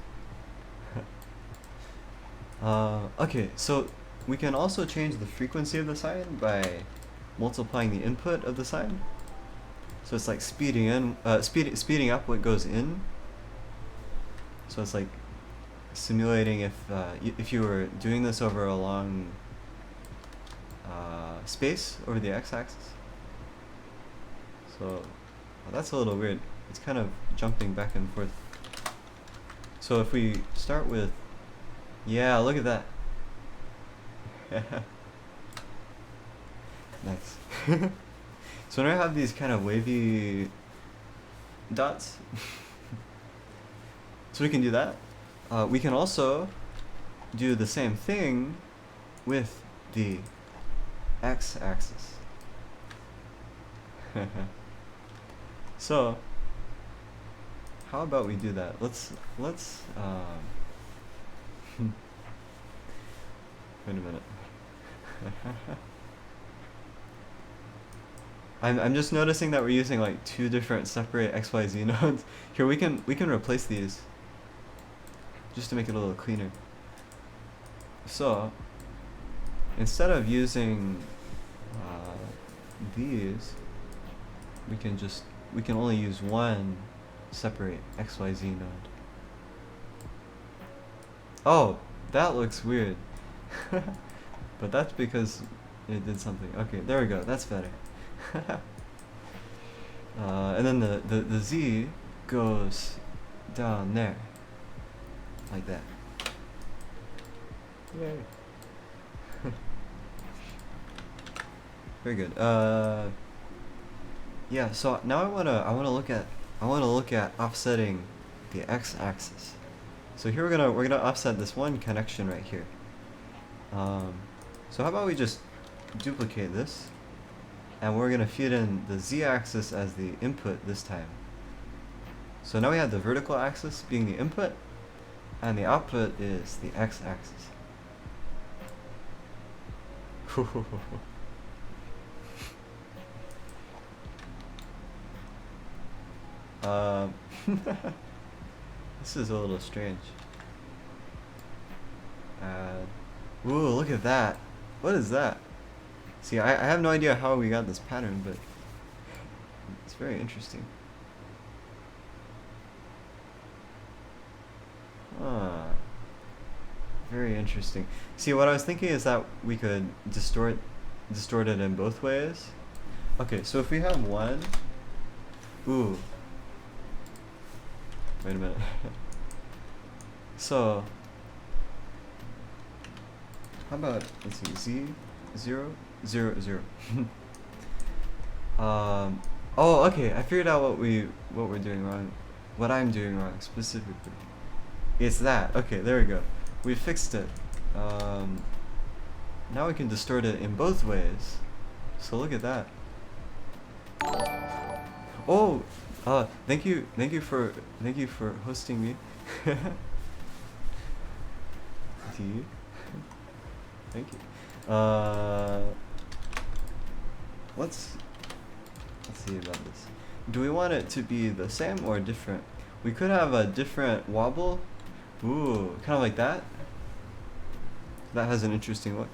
[SPEAKER 1] Okay, so we can also change the frequency of the sign by multiplying the input of the sign. So it's like speeding up what goes in. So it's like simulating if you were doing this over a long space over the x-axis. So well, that's a little weird. It's kind of jumping back and forth. So if we start with, yeah, look at that. Nice. So now I have these kind of wavy dots. So we can do that. We can also do the same thing with the x-axis. So how about we do that? Let's wait a minute. I'm just noticing that we're using like two different separate XYZ nodes. Here we can replace these just to make it a little cleaner. So instead of using these, we can only use one separate XYZ node. Oh, that looks weird. But that's because it did something. Okay, there we go. That's better. And then the Z goes down there, like that. Yay. Very good. Yeah. So now I wanna look at offsetting the x-axis. So here we're gonna offset this one connection right here. So how about we just duplicate this, and we're gonna feed in the z-axis as the input this time. So now we have the vertical axis being the input, and the output is the x-axis. um, this is a little strange. Ooh, look at that. What is that? See, I have no idea how we got this pattern, but it's very interesting. Huh. Very interesting. See, what I was thinking is that we could distort it in both ways. Okay, so if we have one, ooh, wait a minute. So, how about, let's see, z 0 0 0. Oh, okay, I figured out what we're doing wrong. What I'm doing wrong specifically. It's that. Okay, there we go. We fixed it. Now we can distort it in both ways. So look at that. Oh, thank you for hosting me. T. Thank you. Let's see about this. Do we want it to be the same or different? We could have a different wobble. Ooh, kind of like that. That has an interesting look.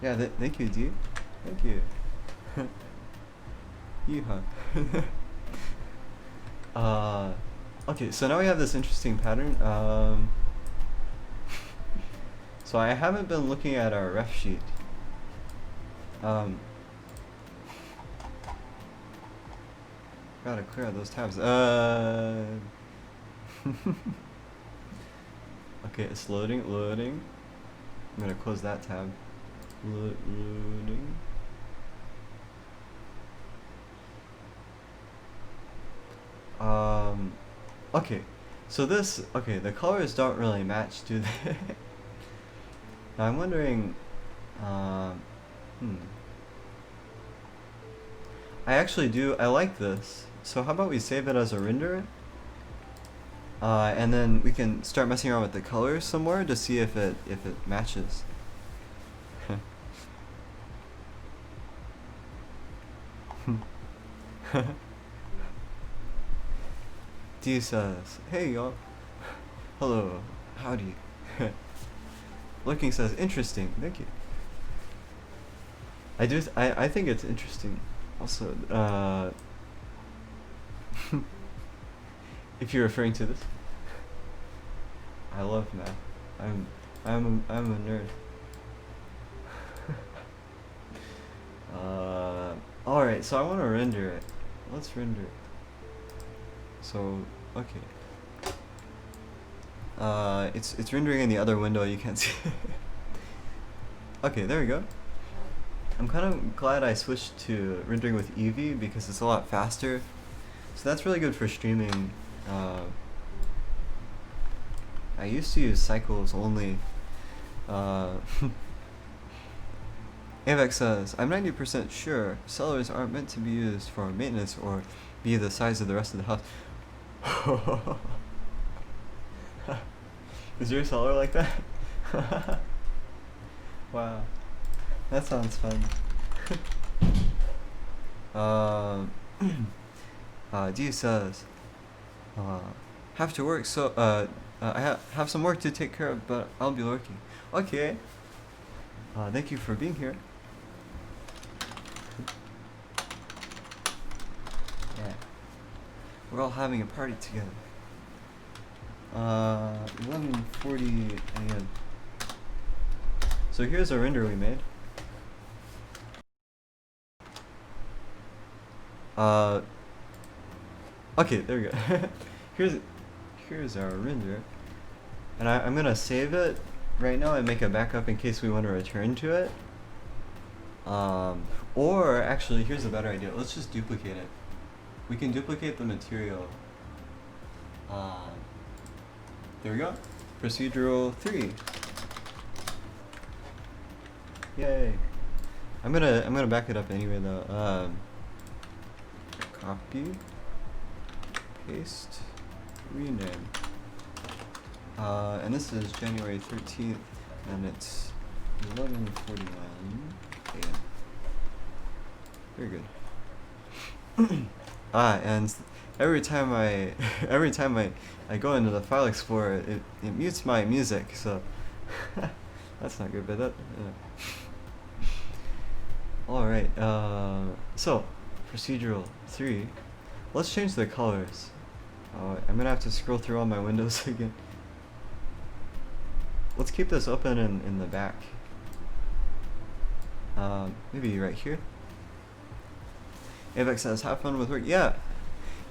[SPEAKER 1] Yeah, thank you, D. Thank you. Yeehaw. Okay, so now we have this interesting pattern. So I haven't been looking at our ref sheet. Gotta clear out those tabs. Okay, it's loading. I'm gonna close that tab. Loading. Okay, so the colors don't really match, do they? Now I'm wondering, I actually do, I like this. So how about we save it as a render? And then we can start messing around with the colors some more to see if it matches. D says, "Hey y'all, hello, howdy." Looking says, "Interesting, thank you." I think it's interesting. Also, if you're referring to this, I love math. I'm a nerd. All right, so I want to render it. Let's render it. So, okay. It's rendering in the other window. You can't see. Okay, there we go. I'm kind of glad I switched to rendering with Eevee because it's a lot faster. So that's really good for streaming. I used to use cycles only. Avex says, "I'm 90% sure cellars aren't meant to be used for maintenance or be the size of the rest of the house." Is your cellar like that? Wow, that sounds fun. D says, "Have to work, so I have some work to take care of, but I'll be lurking." Okay. Thank you for being here. Yeah. We're all having a party together. 11:40 a.m. So here's a render we made. Okay, there we go. here's our render, and I'm gonna save it right now and make a backup in case we want to return to it. Or actually, here's a better idea. Let's just duplicate it. We can duplicate the material. There we go. Procedural 3. Yay. I'm gonna back it up anyway though. Copy, paste. rename. And this is January 13th, and it's 11:41 a.m. Very good. And every time I go into the file explorer, it mutes my music, so that's not good, but that. Alright, so procedural 3. Let's change the colors. I'm gonna have to scroll through all my windows again. Let's keep this open in the back. Maybe right here. Avex says, have fun with work. Yeah,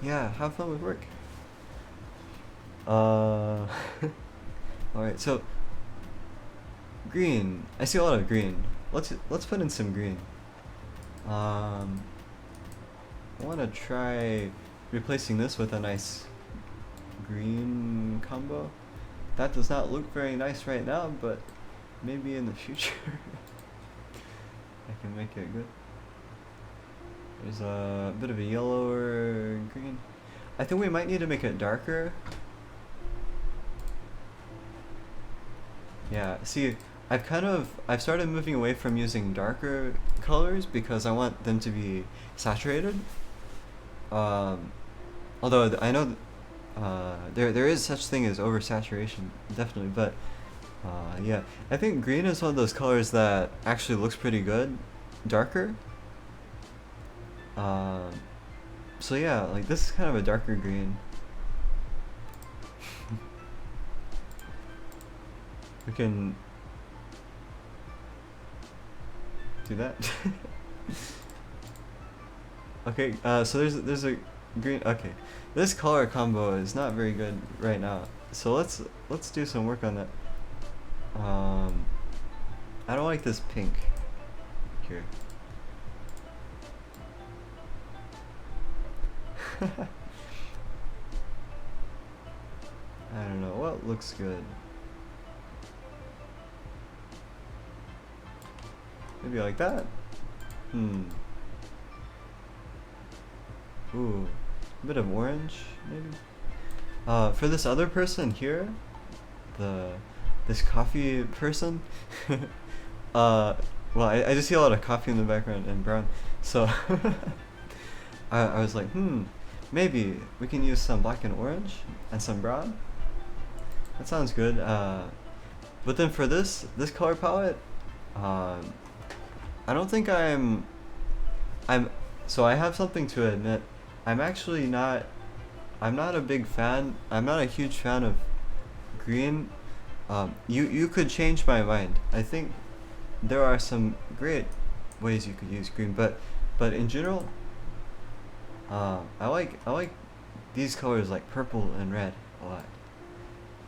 [SPEAKER 1] have fun with work. Alright, so green. I see a lot of green. Let's put in some green. I want to try replacing this with a nice green combo. That does not look very nice right now, but maybe in the future I can make it good. There's a bit of a yellower green. I think we might need to make it darker. Yeah, see, I've started moving away from using darker colors because I want them to be saturated. Although I know there is such thing as oversaturation, definitely, but yeah, I think green is one of those colors that actually looks pretty good, darker. So yeah, like this is kind of a darker green. We can do that. Okay, so there's a green. Okay, this color combo is not very good right now. So let's do some work on that. I don't like this pink here. I don't know what looks good. Maybe like that. Ooh, a bit of orange, maybe. For this other person here, this coffee person. Well, I just see a lot of coffee in the background and brown, so I was like, maybe we can use some black and orange and some brown. That sounds good. But then for this color palette, I don't think I'm. So I have something to admit. I'm not a big fan. I'm not a huge fan of green. You could change my mind. I think there are some great ways you could use green, but in general, I like these colors like purple and red a lot.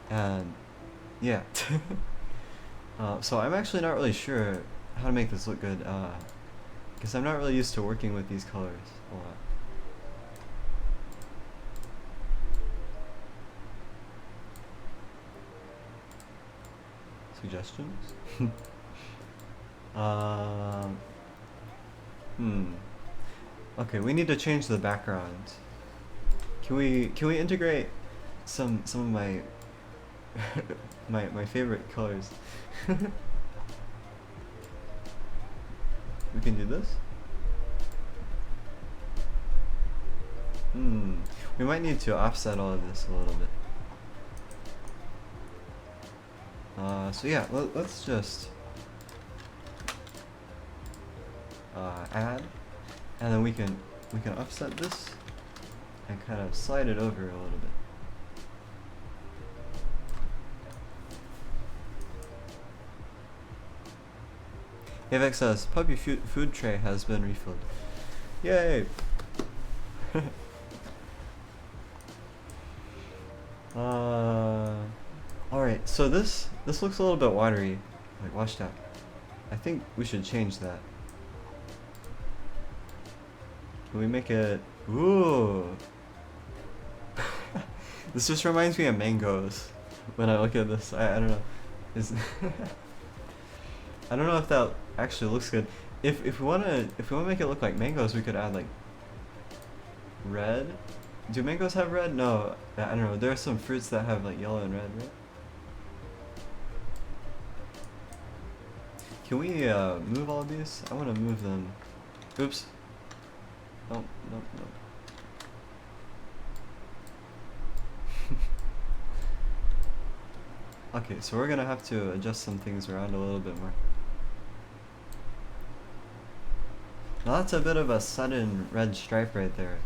[SPEAKER 1] And yeah. So I'm actually not really sure how to make this look good, because I'm not really used to working with these colors a lot. Suggestions? Okay, we need to change the background. Can we integrate some of my my favorite colors? We can do this. We might need to offset all of this a little bit. So yeah, let's just add, and then we can offset this and kind of slide it over a little bit. Avex says, puppy food tray has been refilled. Yay! Alright, so this looks a little bit watery, like washed out. I think we should change that. Can we make it... Ooh! This just reminds me of mangoes when I look at this. I don't know. I don't know if that actually looks good. If we wanna make it look like mangoes, we could add like red Do mangoes have red? No, I don't know. There are some fruits that have like yellow and red, right? Can we move all of these? I want to move them. Oops. No, no, no. Okay, so we're gonna have to adjust some things around a little bit more. Now that's a bit of a sudden red stripe right there.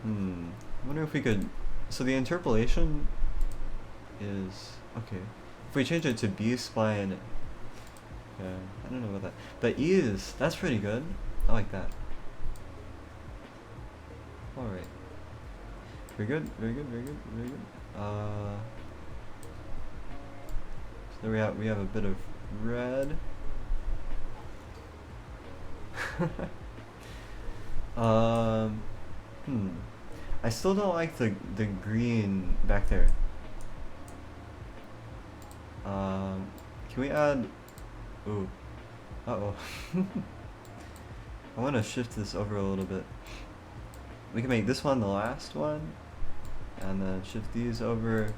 [SPEAKER 1] I wonder if we could... So the interpolation is... Okay. If we change it to B-spline... Yeah, I don't know about that. The ease, that's pretty good. I like that. Alright. Very good, very good, very good, very good. So there we have a bit of red. I still don't like the green back there. Can we add... Ooh. Uh-oh. I want to shift this over a little bit. We can make this one the last one, and then shift these over,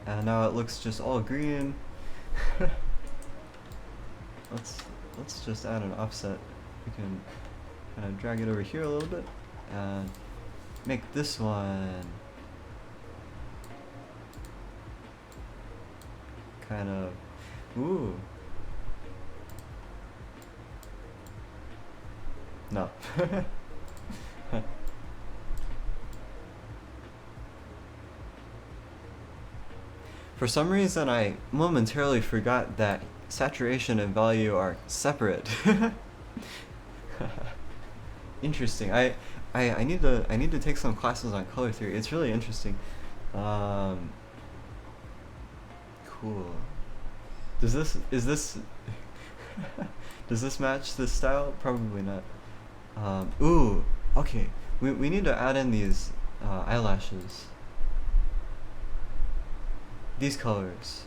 [SPEAKER 1] and now it looks just all green. Let's just add an offset. We can kind of drag it over here a little bit, and make this one kind of... Ooh. No. For some reason, I momentarily forgot that saturation and value are separate. Interesting. I need to take some classes on color theory. It's really interesting. Cool. Does this does this match this style? Probably not. Ooh, okay. We need to add in these eyelashes. These colors.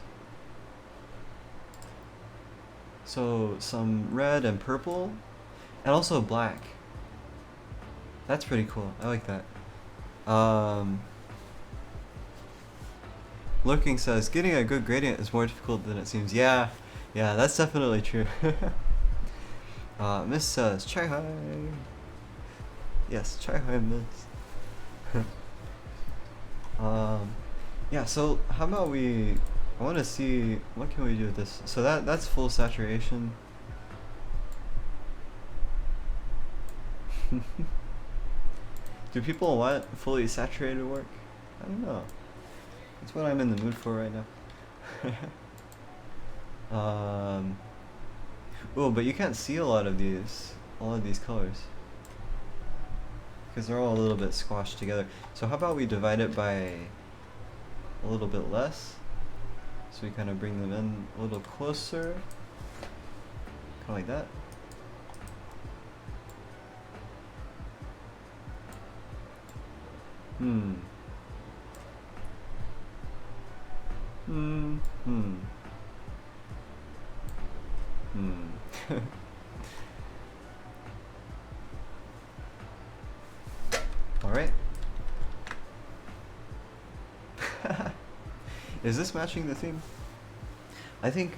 [SPEAKER 1] So some red and purple, and also black. That's pretty cool. I like that. Lurking says, getting a good gradient is more difficult than it seems. Yeah, that's definitely true. Miss says, chaihi. Yes, chaihi, Miss. Yeah, so how about I want to see, what can we do with this? So that's full saturation. Do people want fully saturated work? I don't know. That's what I'm in the mood for right now. Oh, but you can't see a lot of these colors, because they're all a little bit squashed together. So how about we divide it by a little bit less, so we kind of bring them in a little closer, kind of like that. All right. Is this matching the theme? I think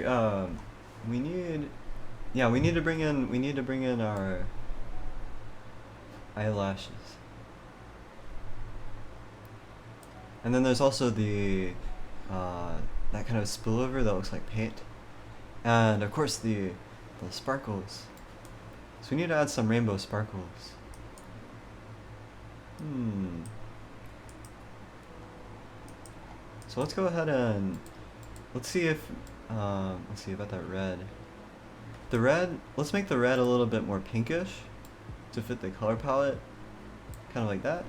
[SPEAKER 1] we need to bring in our eyelashes. And then there's also the that kind of spillover that looks like paint. And of course the sparkles. So we need to add some rainbow sparkles. So let's go ahead and let's see about that red. The red, let's make the red a little bit more pinkish to fit the color palette, kind of like that.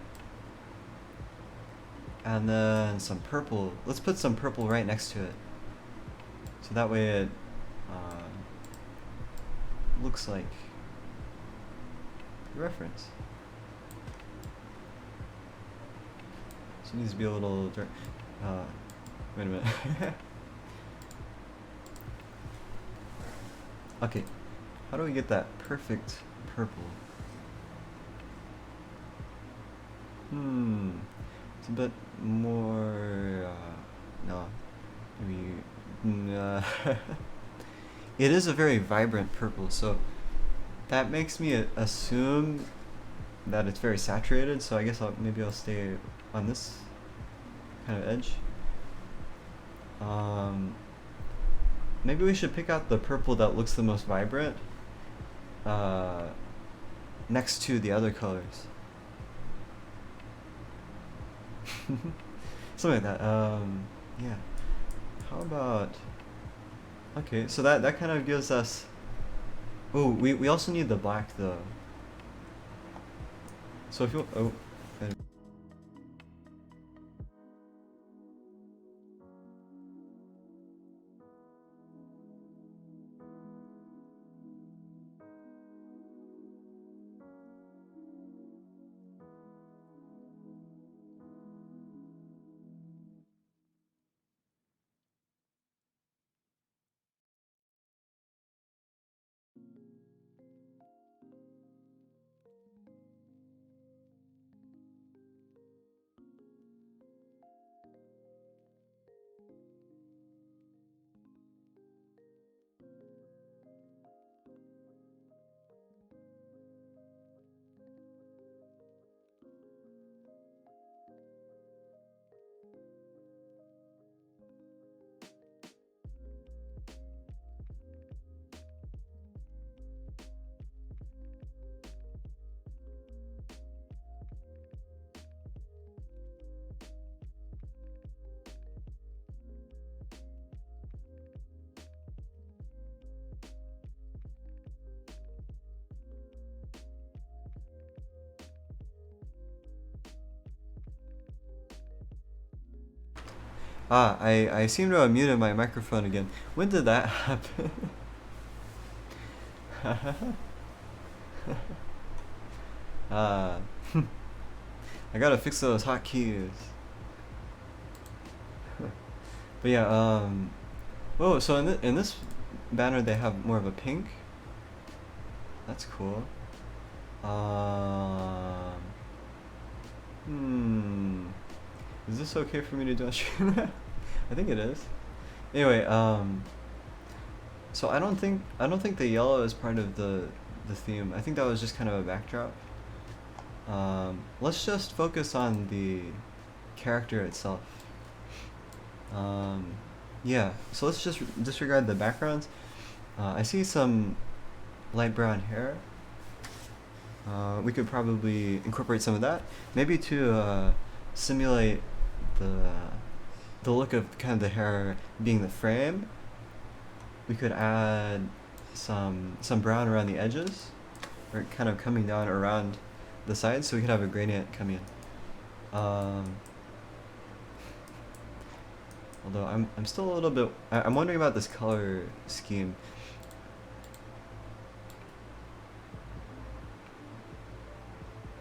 [SPEAKER 1] And then some purple. Let's put some purple right next to it, so that way it looks like the reference. So it needs to be a little dark. Wait a minute. Okay, how do we get that perfect purple? Hmm. It's a bit more. No. Maybe. It is a very vibrant purple, so that makes me assume that it's very saturated. So I guess maybe I'll stay on this kind of edge. Um, Maybe we should pick out the purple that looks the most vibrant uh, next to the other colors. Something like that. Yeah. How about... Okay, so that kind of gives us... Oh, we also need the black though. So if you... Oh. I seem to have muted my microphone again. When did that happen? uh, I gotta fix those hotkeys. But yeah, oh, so in this banner they have more of a pink. That's cool. Um, hmm. Is this okay for me to do on stream? I think it is. Anyway, so I don't think the yellow is part of the theme. I think that was just kind of a backdrop. Let's just focus on the character itself. Um, yeah, so let's just disregard the backgrounds. I see some light brown hair. We could probably incorporate some of that, maybe to simulate the the look of kind of the hair being the frame. We could add some brown around the edges, or kind of coming down around the sides, so we could have a gradient coming in. Although I'm still a little bit I'm wondering about this color scheme.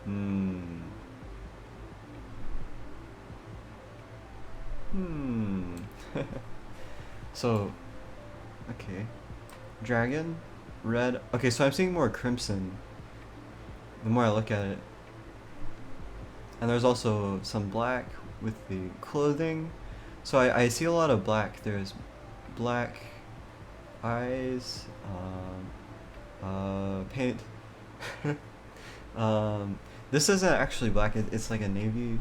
[SPEAKER 1] Hmm. Hmm. So, okay. Dragon, red. Okay, so I'm seeing more crimson the more I look at it. And there's also some black with the clothing. So I see a lot of black. There's black eyes, paint. um, this isn't actually black. It's like a navy.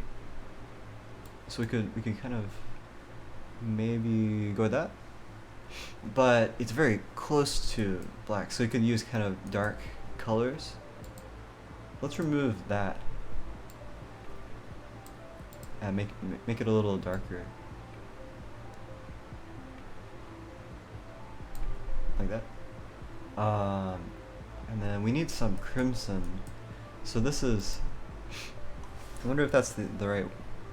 [SPEAKER 1] So we could kind of maybe go with that. But it's very close to black, so we could use kind of dark colors. Let's remove that and make it a little darker, like that. And then we need some crimson. So this is. I wonder if that's the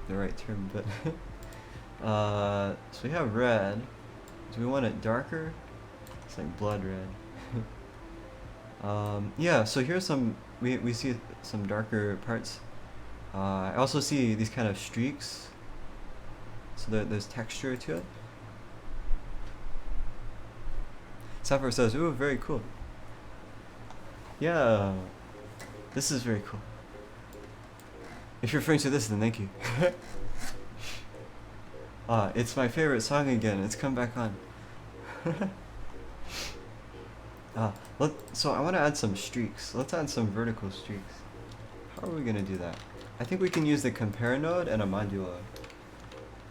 [SPEAKER 1] right term, but so we have red. Do we want it darker? It's like blood red. Yeah, so here's we see some darker parts. I also see these kind of streaks, so there's texture to it. Sapphire says, ooh, very cool. Yeah, this is very cool. If you're referring to this, then thank you. It's my favorite song again. It's come back on. So I want to add some streaks. Let's add some vertical streaks. How are we gonna do that? I think we can use the compare node and a modulo.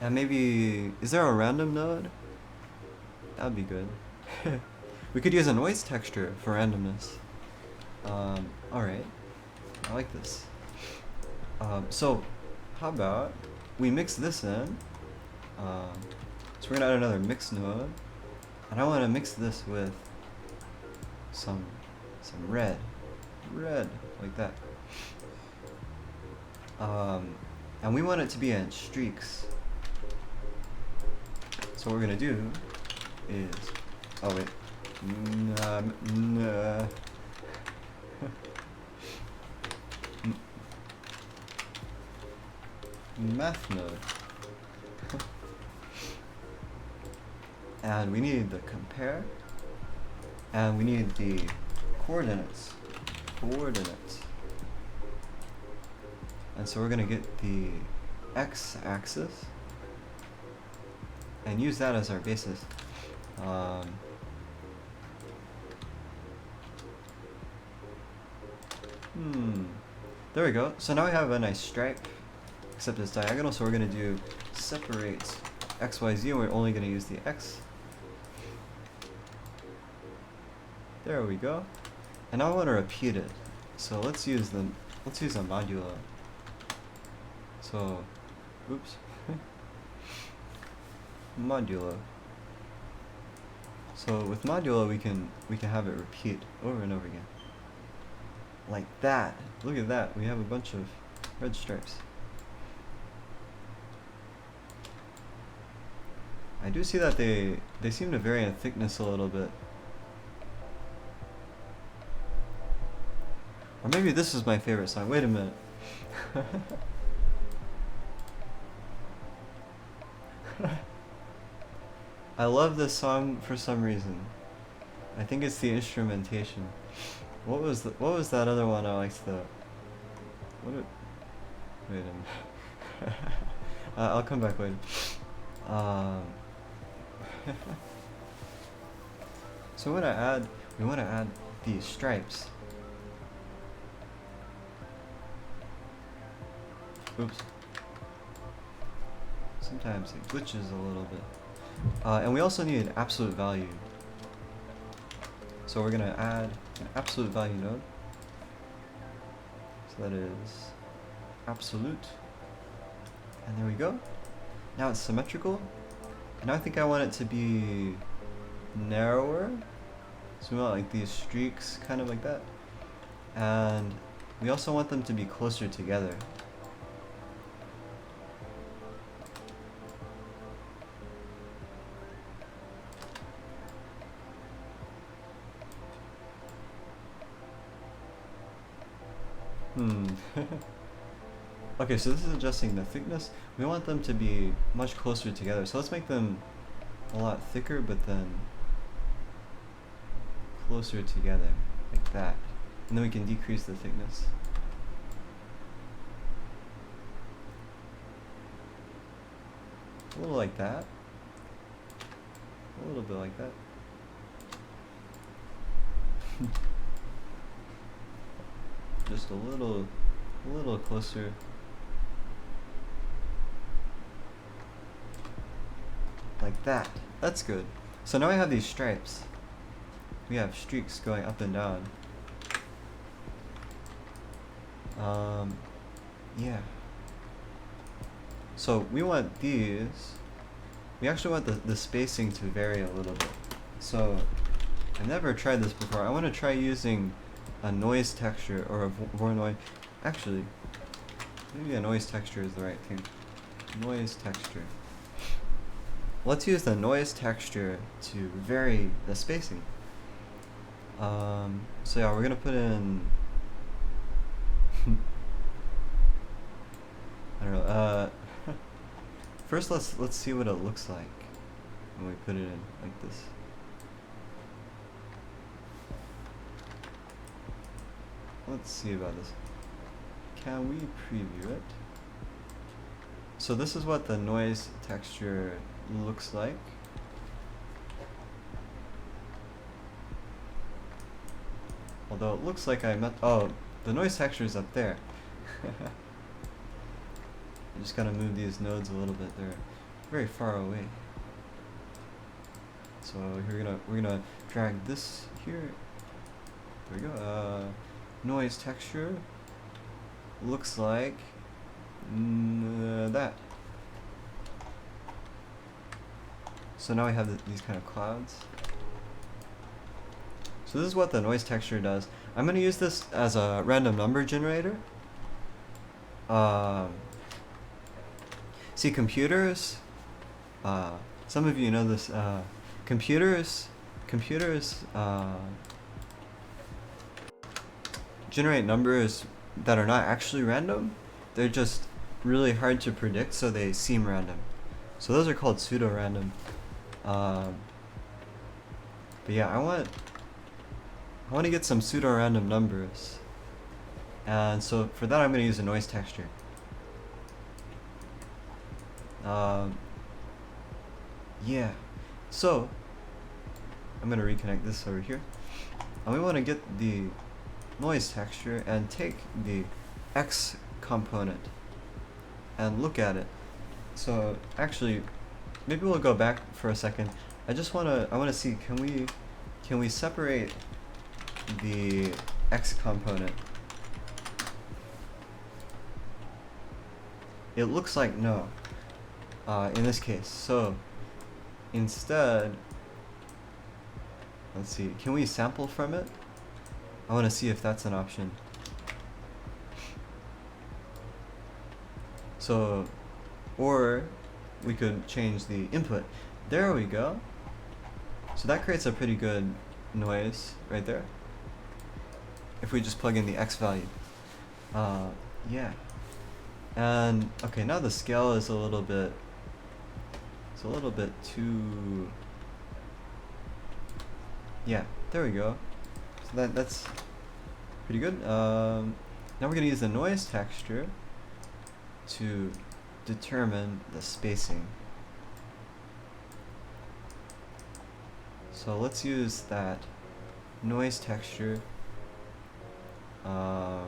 [SPEAKER 1] And maybe, is there a random node? That'd be good. We could use a noise texture for randomness. Alright. I like this. So, how about we mix this in? So we're gonna add another mix node. And I wanna mix this with some red. Red, like that. And we want it to be in streaks. So what we're gonna do is, oh wait, math node. And we need the compare, and we need the coordinates. And so we're gonna get the x-axis and use that as our basis. There we go. So now we have a nice stripe, except it's diagonal, so we're gonna do separate x, y, z, and we're only gonna use the x. There we go. And now I want to repeat it. So let's use a modulo. So, oops. Modulo. So with modulo we can have it repeat over and over again. Like that. Look at that. We have a bunch of red stripes. I do see that they seem to vary in thickness a little bit. Or maybe this is my favorite song. Wait a minute. I love this song for some reason. I think it's the instrumentation. What was that other one I liked though? Wait a minute. I'll come back later. So we want to add these stripes. Oops. Sometimes it glitches a little bit. And we also need an absolute value. So we're going to add an absolute value node. So that is absolute. And there we go. Now it's symmetrical. And now I think I want it to be narrower. So we want like these streaks kind of like that. And we also want them to be closer together. Okay, so this is adjusting the thickness. We want them to be much closer together. So let's make them a lot thicker, but then closer together, like that. And then we can decrease the thickness. A little like that. A little bit like that. Just a little closer. Like that. That's good. So now we have these stripes. We have streaks going up and down. Yeah. So we want these. We actually want the spacing to vary a little bit. So I've never tried this before. I want to try using a noise texture or a Voronoi. Actually, maybe a noise texture is the right thing. Noise texture. Let's use the noise texture to vary the spacing. So yeah, we're gonna put in. I don't know. First, let's see what it looks like when we put it in like this. Let's see about this. Can we preview it? So this is what the noise texture looks like. Although it looks like I met, oh, the noise texture is up there. I'm just gonna move these nodes a little bit. They're very far away. So we're gonna drag this here. There we go. Noise texture looks like that. So now we have these kind of clouds. So this is what the noise texture does. I'm going to use this as a random number generator. See, computers, some of you know this, computers generate numbers that are not actually random. They're just really hard to predict, so they seem random. So those are called pseudo-random. But yeah, I want to get some pseudo-random numbers, and so for that I'm going to use a noise texture. Yeah, so I'm going to reconnect this over here, and we want to get the noise texture and take the X component and look at it. So actually, maybe we'll go back for a second. I want to see, can we separate the X component? It looks like no, in this case. So instead, let's see, can we sample from it? I want to see if that's an option. So, or we could change the input. There we go. So that creates a pretty good noise right there, if we just plug in the X value. Yeah. And okay, now the scale is a little bit too, yeah, there we go. So that's pretty good. Now we're gonna use the noise texture to determine the spacing. So let's use that noise texture. How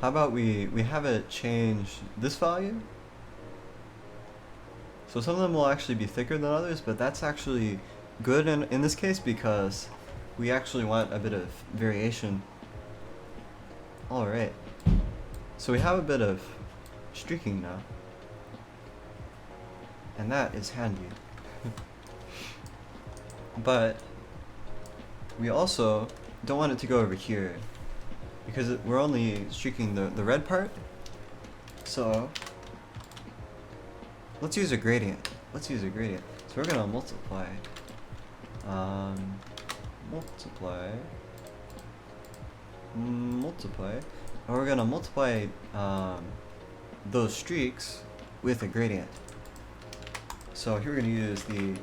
[SPEAKER 1] about we have it change this value? So some of them will actually be thicker than others, but that's actually good in this case because we actually want a bit of variation. Alright. So we have a bit of streaking now. And that is handy. But we also don't want it to go over here, because we're only streaking the red part. So let's use a gradient. So we're gonna multiply. Multiply. And we're gonna multiply those streaks with a gradient. So here we're gonna use the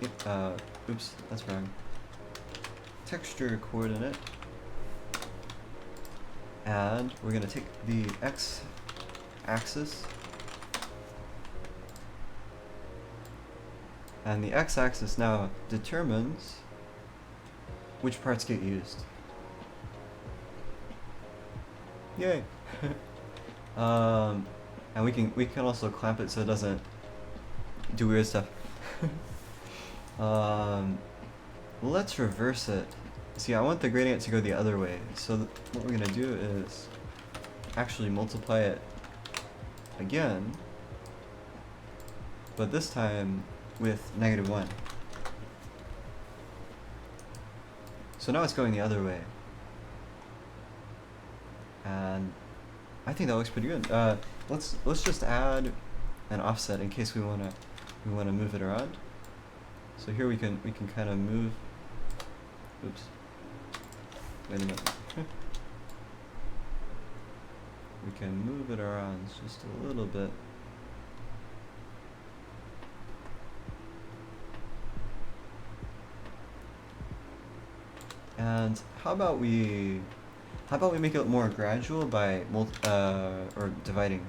[SPEAKER 1] oops, that's wrong. Texture coordinate. And we're gonna take the X axis, and the X axis now determines which parts get used. Yay! And we can also clamp it so it doesn't do weird stuff. Let's reverse it. See, I want the gradient to go the other way. So what we're gonna do is actually multiply it again, but this time with -1. So now it's going the other way, and I think that looks pretty good. Let's just add an offset in case we wanna move it around. So here we can kind of move. Oops. Wait a minute. We can move it around just a little bit. And how about we make it more gradual by or dividing.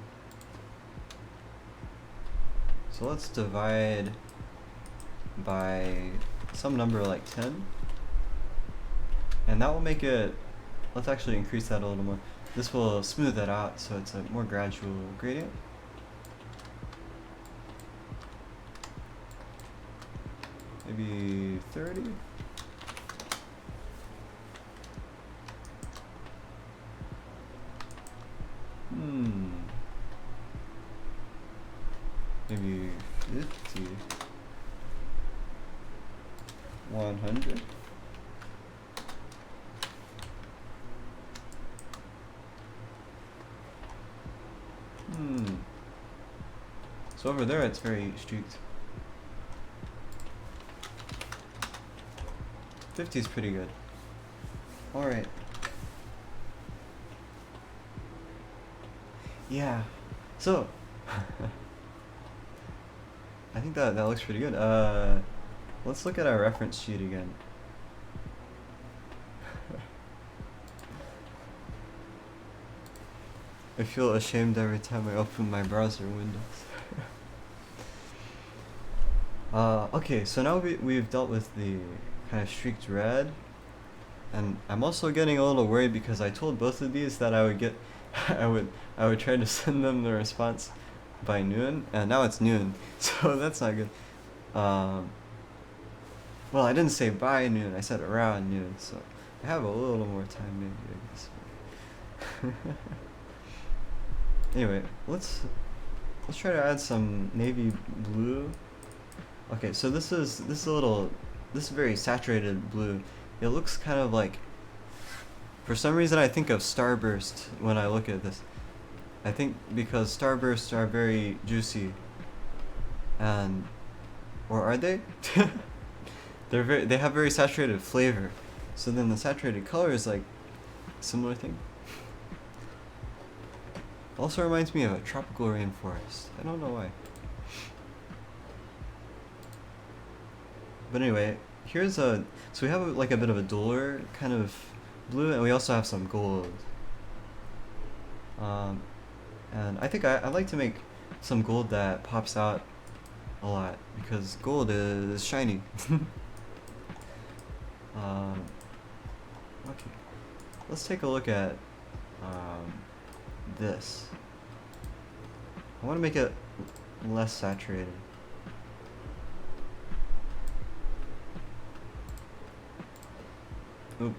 [SPEAKER 1] So let's divide by some number like 10. And that will make it, let's actually increase that a little more. This will smooth that out so it's a more gradual gradient. Maybe 30? Maybe 50? 100? So over there it's very strict. 50 is pretty good. Alright. Yeah. So I think that looks pretty good. Let's look at our reference sheet again. I feel ashamed every time I open my browser windows. Okay, so now we've dealt with the kind of streaked red, and I'm also getting a little worried because I told both of these that I would get, I would try to send them the response by noon, and now it's noon, so that's not good. Well, I didn't say by noon, I said around noon, so I have a little more time maybe, I guess. Anyway, let's try to add some navy blue. Okay, so this is very saturated blue. It looks kind of like, for some reason I think of Starburst when I look at this. I think because Starbursts are very juicy, and or are they? They have very saturated flavor. So then the saturated color is like a similar thing. Also reminds me of a tropical rainforest. I don't know why. But anyway, here's so we have like a bit of a duller kind of blue, and we also have some gold. And I think I like to make some gold that pops out a lot, because gold is shiny. Okay, let's take a look at this. I want to make it less saturated. Oop.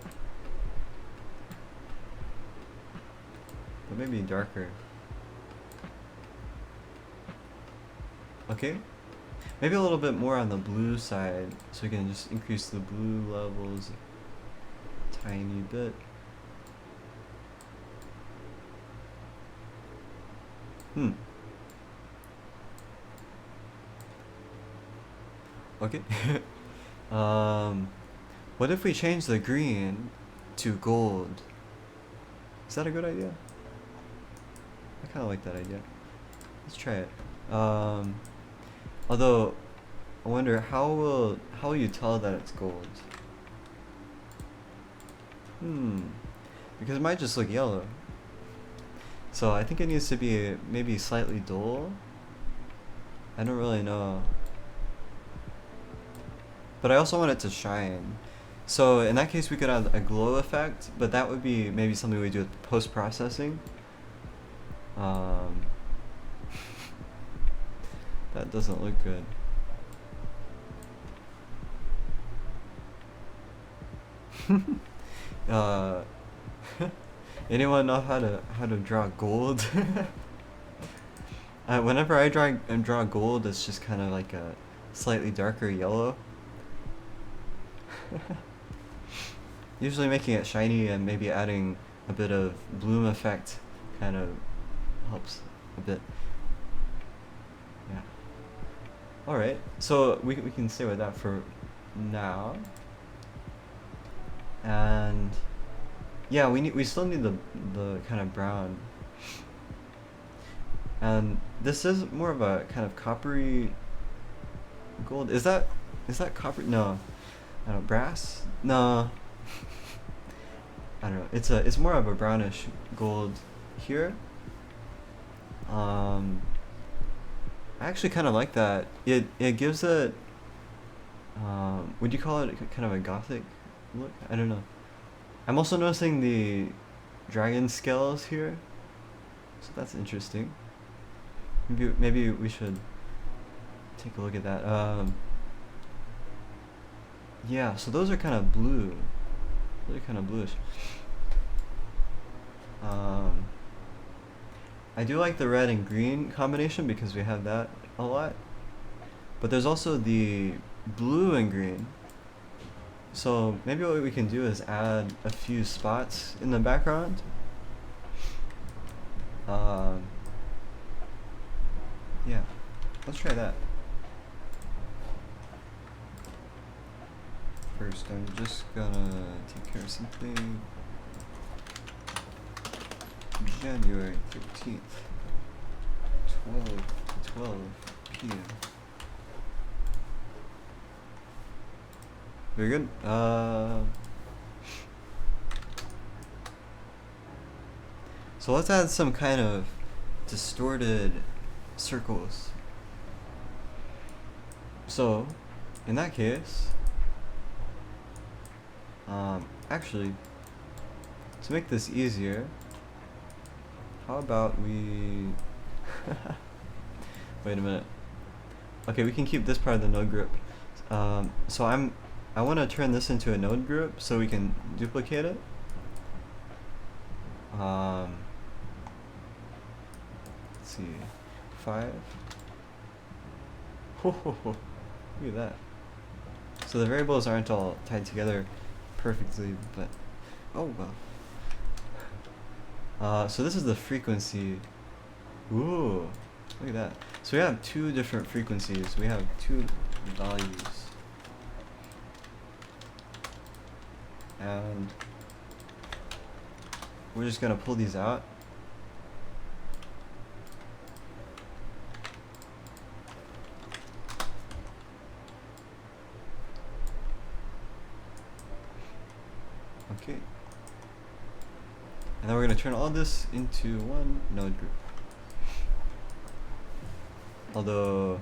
[SPEAKER 1] But maybe darker. Okay. Maybe a little bit more on the blue side, so we can just increase the blue levels a tiny bit. Okay. What if we change the green to gold? Is that a good idea? I kind of like that idea. Let's try it. Although, I wonder how will you tell that it's gold? Because it might just look yellow. So I think it needs to be maybe slightly dull. I don't really know. But I also want it to shine. So in that case we could add a glow effect, but that would be maybe something we do with post-processing. That doesn't look good. Anyone know how to draw gold? Whenever I draw gold, it's just kind of like a slightly darker yellow. Usually making it shiny and maybe adding a bit of bloom effect kind of helps a bit. Yeah. Alright, so we can stay with that for now. And yeah, we still need the kind of brown. And this is more of a kind of coppery gold. Is that copper? No. I don't know, brass? No. I don't know. It's more of a brownish gold here. I actually kind of like that. It gives it. Would you call it kind of a gothic look? I don't know. I'm also noticing the dragon scales here, so that's interesting. Maybe we should take a look at that. Yeah, so those are kind of blue. Those are kind of bluish. I do like the red and green combination because we have that a lot. But there's also the blue and green. So maybe what we can do is add a few spots in the background. Yeah, let's try that. First, I'm just gonna take care of something. January 13th, 12 p.m. Very good. So let's add some kind of distorted circles. So, in that case, actually, to make this easier, how about we wait a minute. Okay, we can keep this part of the node group. So I want to turn this into a node group so we can duplicate it. Let's see, 5. Look at that. So the variables aren't all tied together perfectly, but oh well. So this is the frequency. Ooh, look at that. So we have 2 different frequencies. We have 2 values. And we're just gonna pull these out. Okay. And then we're going to turn all this into one node group. Although,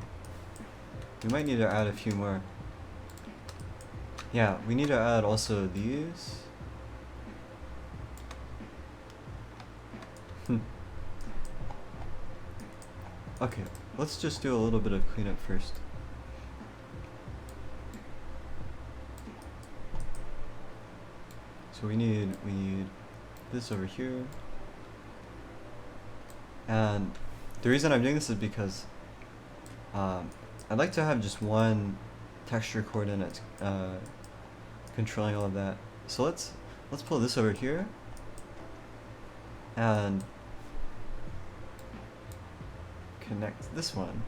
[SPEAKER 1] we might need to add a few more. Yeah, we need to add also these. Okay, let's just do a little bit of cleanup first. So we need this over here. And the reason I'm doing this is because I'd like to have just one texture coordinate controlling all of that. So let's pull this over here and connect this one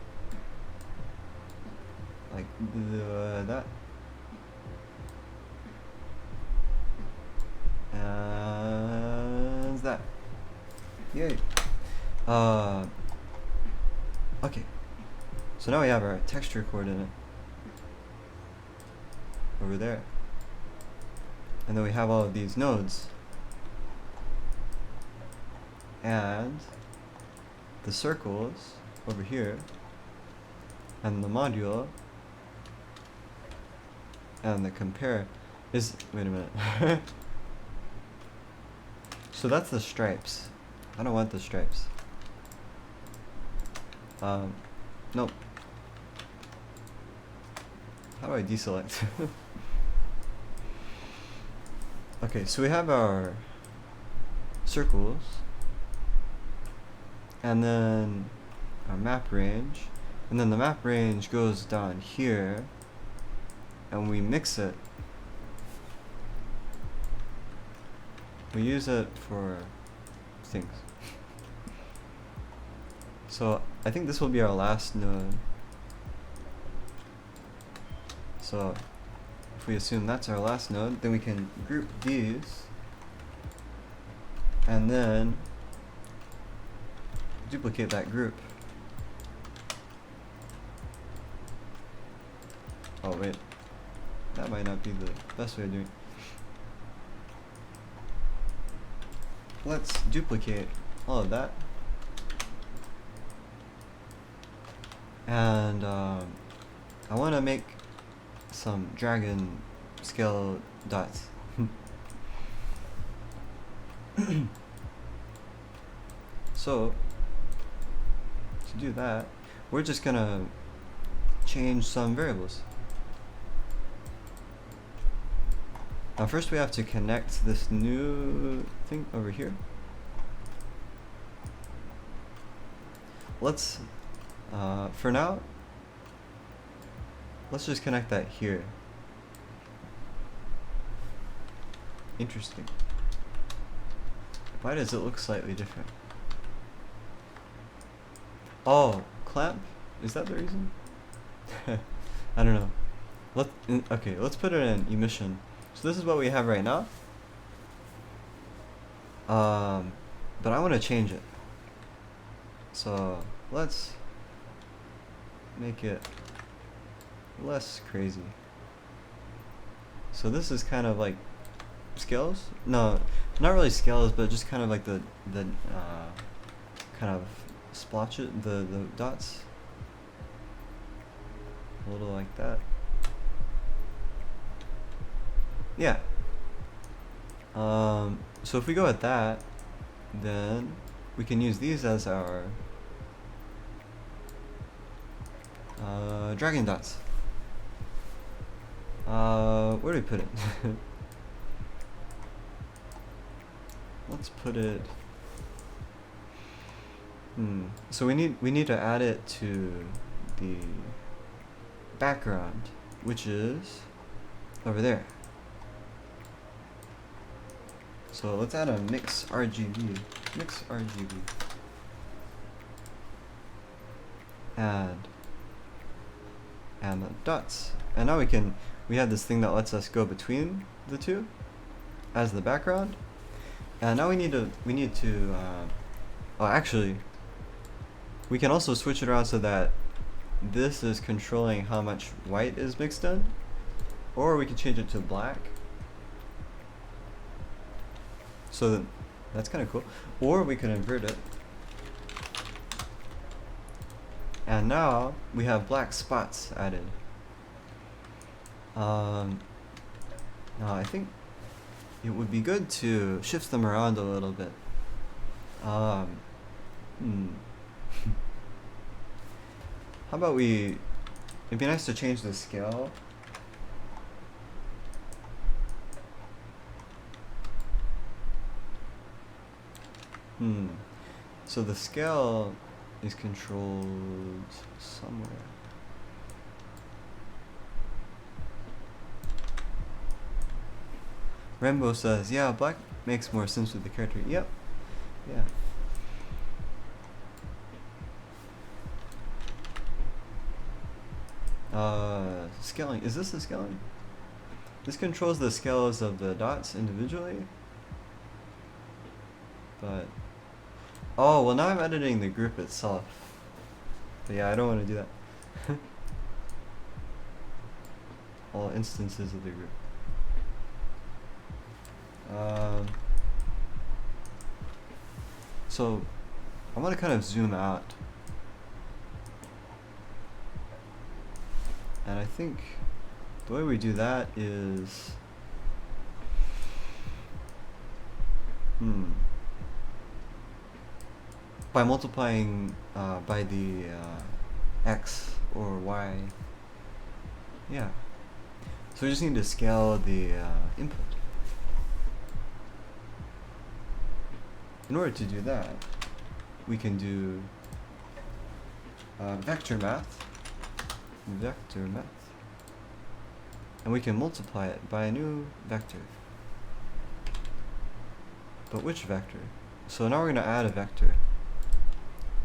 [SPEAKER 1] like that. And that. Yay. Okay. So now we have our texture coordinate over there. And then we have all of these nodes. And the circles over here. And the module. And the compare is, wait a minute. So that's the stripes. I don't want the stripes. Nope. How do I deselect? Okay, so we have our circles, and then our map range, and then the map range goes down here, and we mix it. We use it for things. So I think this will be our last node. So if we assume that's our last node, then we can group these and then duplicate that group. Oh wait, that might not be the best way of doing it. let's duplicate all of that. And I want to make some dragon scale dots. So to do that, we're just gonna change some variables. Now first we have to connect this new thing over here. Let's for now, let's just connect that here. Interesting. Why does it look slightly different? Oh, clamp? Is that the reason? I don't know. Okay, let's put it in emission. So this is what we have right now. But I want to change it. So let's make it less crazy. So this is kind of like scales? No, not really scales, but just kind of like the kind of splotches, the dots. A little like that. Yeah. So if we go with that, then we can use these as our dragon dots. Where do we put it? Let's put it. So we need to add it to the background, which is over there. So let's add a mix RGB. Mix RGB. And the dots. And now we have this thing that lets us go between the two as the background. And now we need to oh, actually we can also switch it around so that this is controlling how much white is mixed in, or we can change it to black. So that's kind of cool. Or we can invert it. And now we have black spots added. Now I think it would be good to shift them around a little bit. How about it'd be nice to change the scale. So the scale is controlled somewhere. Rainbow says, yeah, black makes more sense with the character. Yep. Yeah. Scaling. Is this the scaling? This controls the scales of the dots individually. But oh, well now I'm editing the group itself. But yeah, I don't want to do that. All instances of the group. So I want to kind of zoom out. And I think the way we do that is by multiplying by the x or y. Yeah. So we just need to scale the input. In order to do that, we can do vector math, and we can multiply it by a new vector. But which vector? So now we're going to add a vector.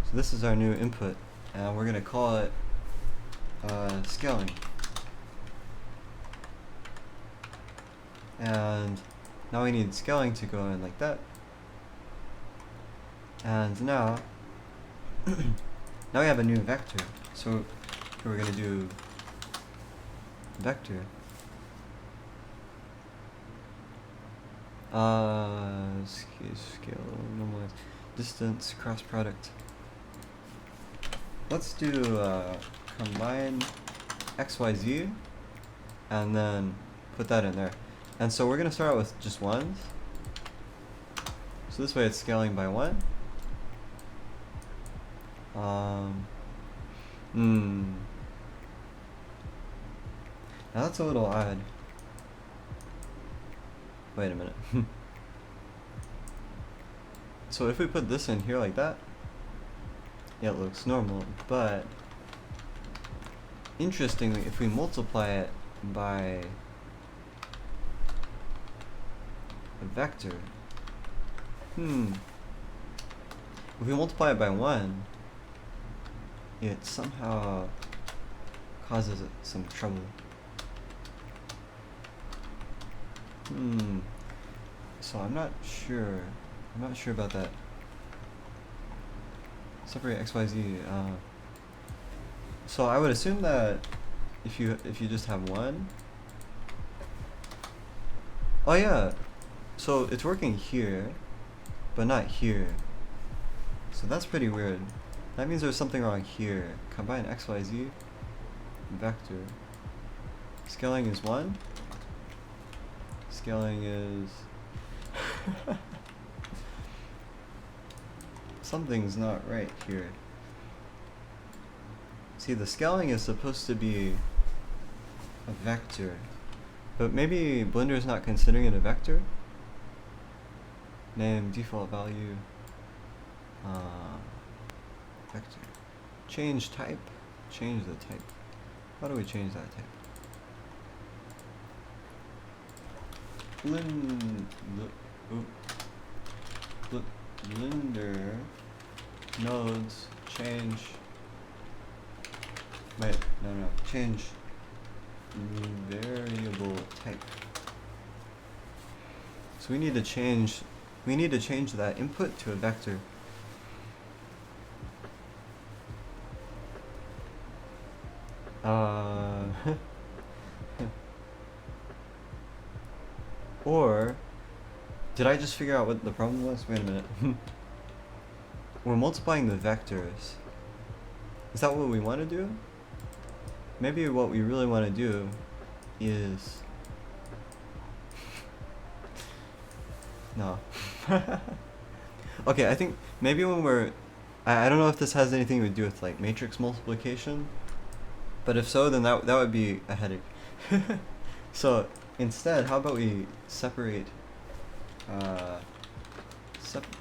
[SPEAKER 1] So this is our new input, and we're going to call it scaling. And now we need scaling to go in like that. And now now we have a new vector. So we're going to do vector. Scale, normalize, distance, cross product. Let's do combine XYZ and then put that in there. And so we're gonna start out with just ones. So this way it's scaling by one. Now that's a little odd. Wait a minute. So if we put this in here like that, yeah, it looks normal, but interestingly, if we multiply it by a vector, if we multiply it by 1, it somehow causes it some trouble. So I'm not sure about that. Separate XYZ. So I would assume that if you just have 1. Oh yeah. So it's working here, but not here. So that's pretty weird. That means there's something wrong here. Combine XYZ vector. Scaling is 1. Scaling is something's not right here. See, the scaling is supposed to be a vector, but maybe Blender is not considering it a vector. Name, default value, vector. Change type. Change the type. How do we change that type? Blender nodes change. Wait, no. Change variable type. So we need to change that input to a vector. Or did I just figure out what the problem was? Wait a minute. We're multiplying the vectors. Is that what we want to do? Maybe what we really want to do is no. Okay, I think maybe when we're I don't know if this has anything to do with like matrix multiplication, but if so, then that would be a headache. So instead, how about we separate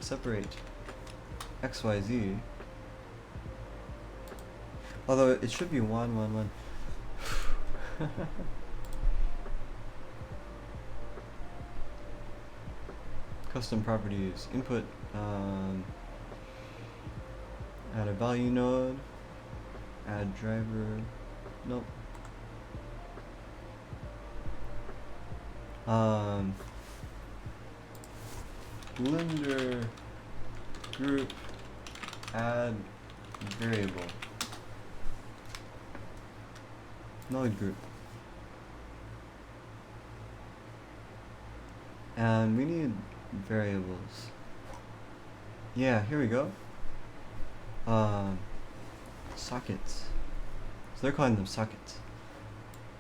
[SPEAKER 1] separate XYZ, although it should be 1 1 1. Custom properties, input, add a value node, add driver, nope. Blender group, add variable, node group, and we need variables. Yeah, here we go. Sockets. So they're calling them sockets.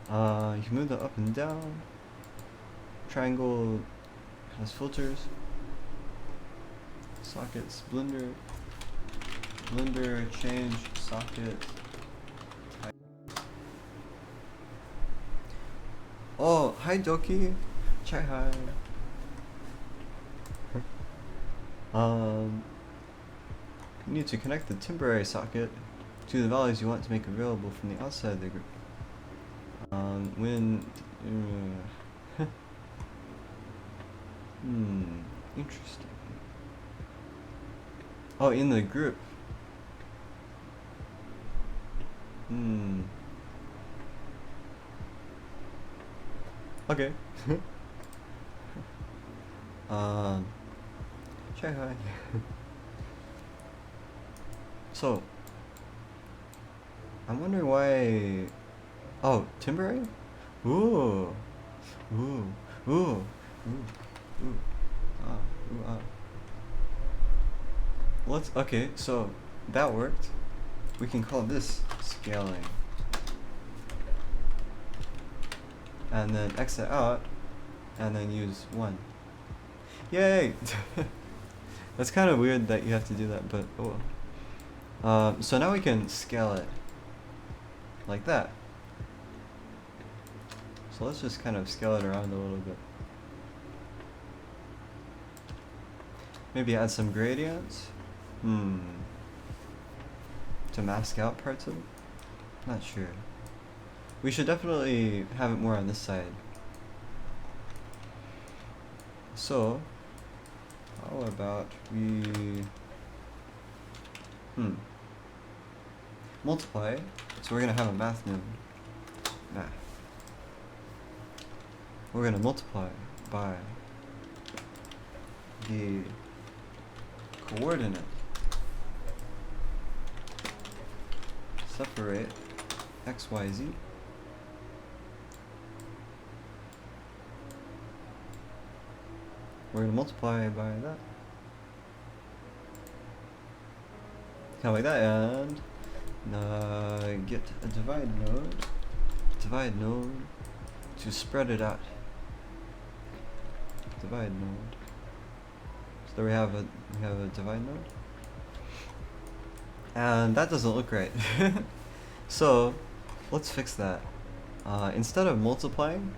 [SPEAKER 1] You can move them up and down. Triangle has filters. Sockets, Blender change socket type. Oh, hi Doki. Chaihi. You need to connect the temporary socket to the values you want to make available from the outside of the group. Interesting. Oh, in the group. Okay. Chaihi. So, I'm wondering why. Oh, temporary? Ooh. Okay, so that worked. We can call this scaling. And then exit out, and then use 1. Yay! That's kind of weird that you have to do that, but oh well. So now we can scale it like that. So let's just kind of scale it around a little bit. Maybe add some gradients. To mask out parts of it? Not sure. We should definitely have it more on this side. So, how about we multiply? So we're gonna have a math node. We're gonna multiply by the coordinate. Separate x, y, z. We're going to multiply by that. Kind of like that, and get a divide node to spread it out. Divide node. So there we have a divide node. And that doesn't look right. So let's fix that. Instead of multiplying,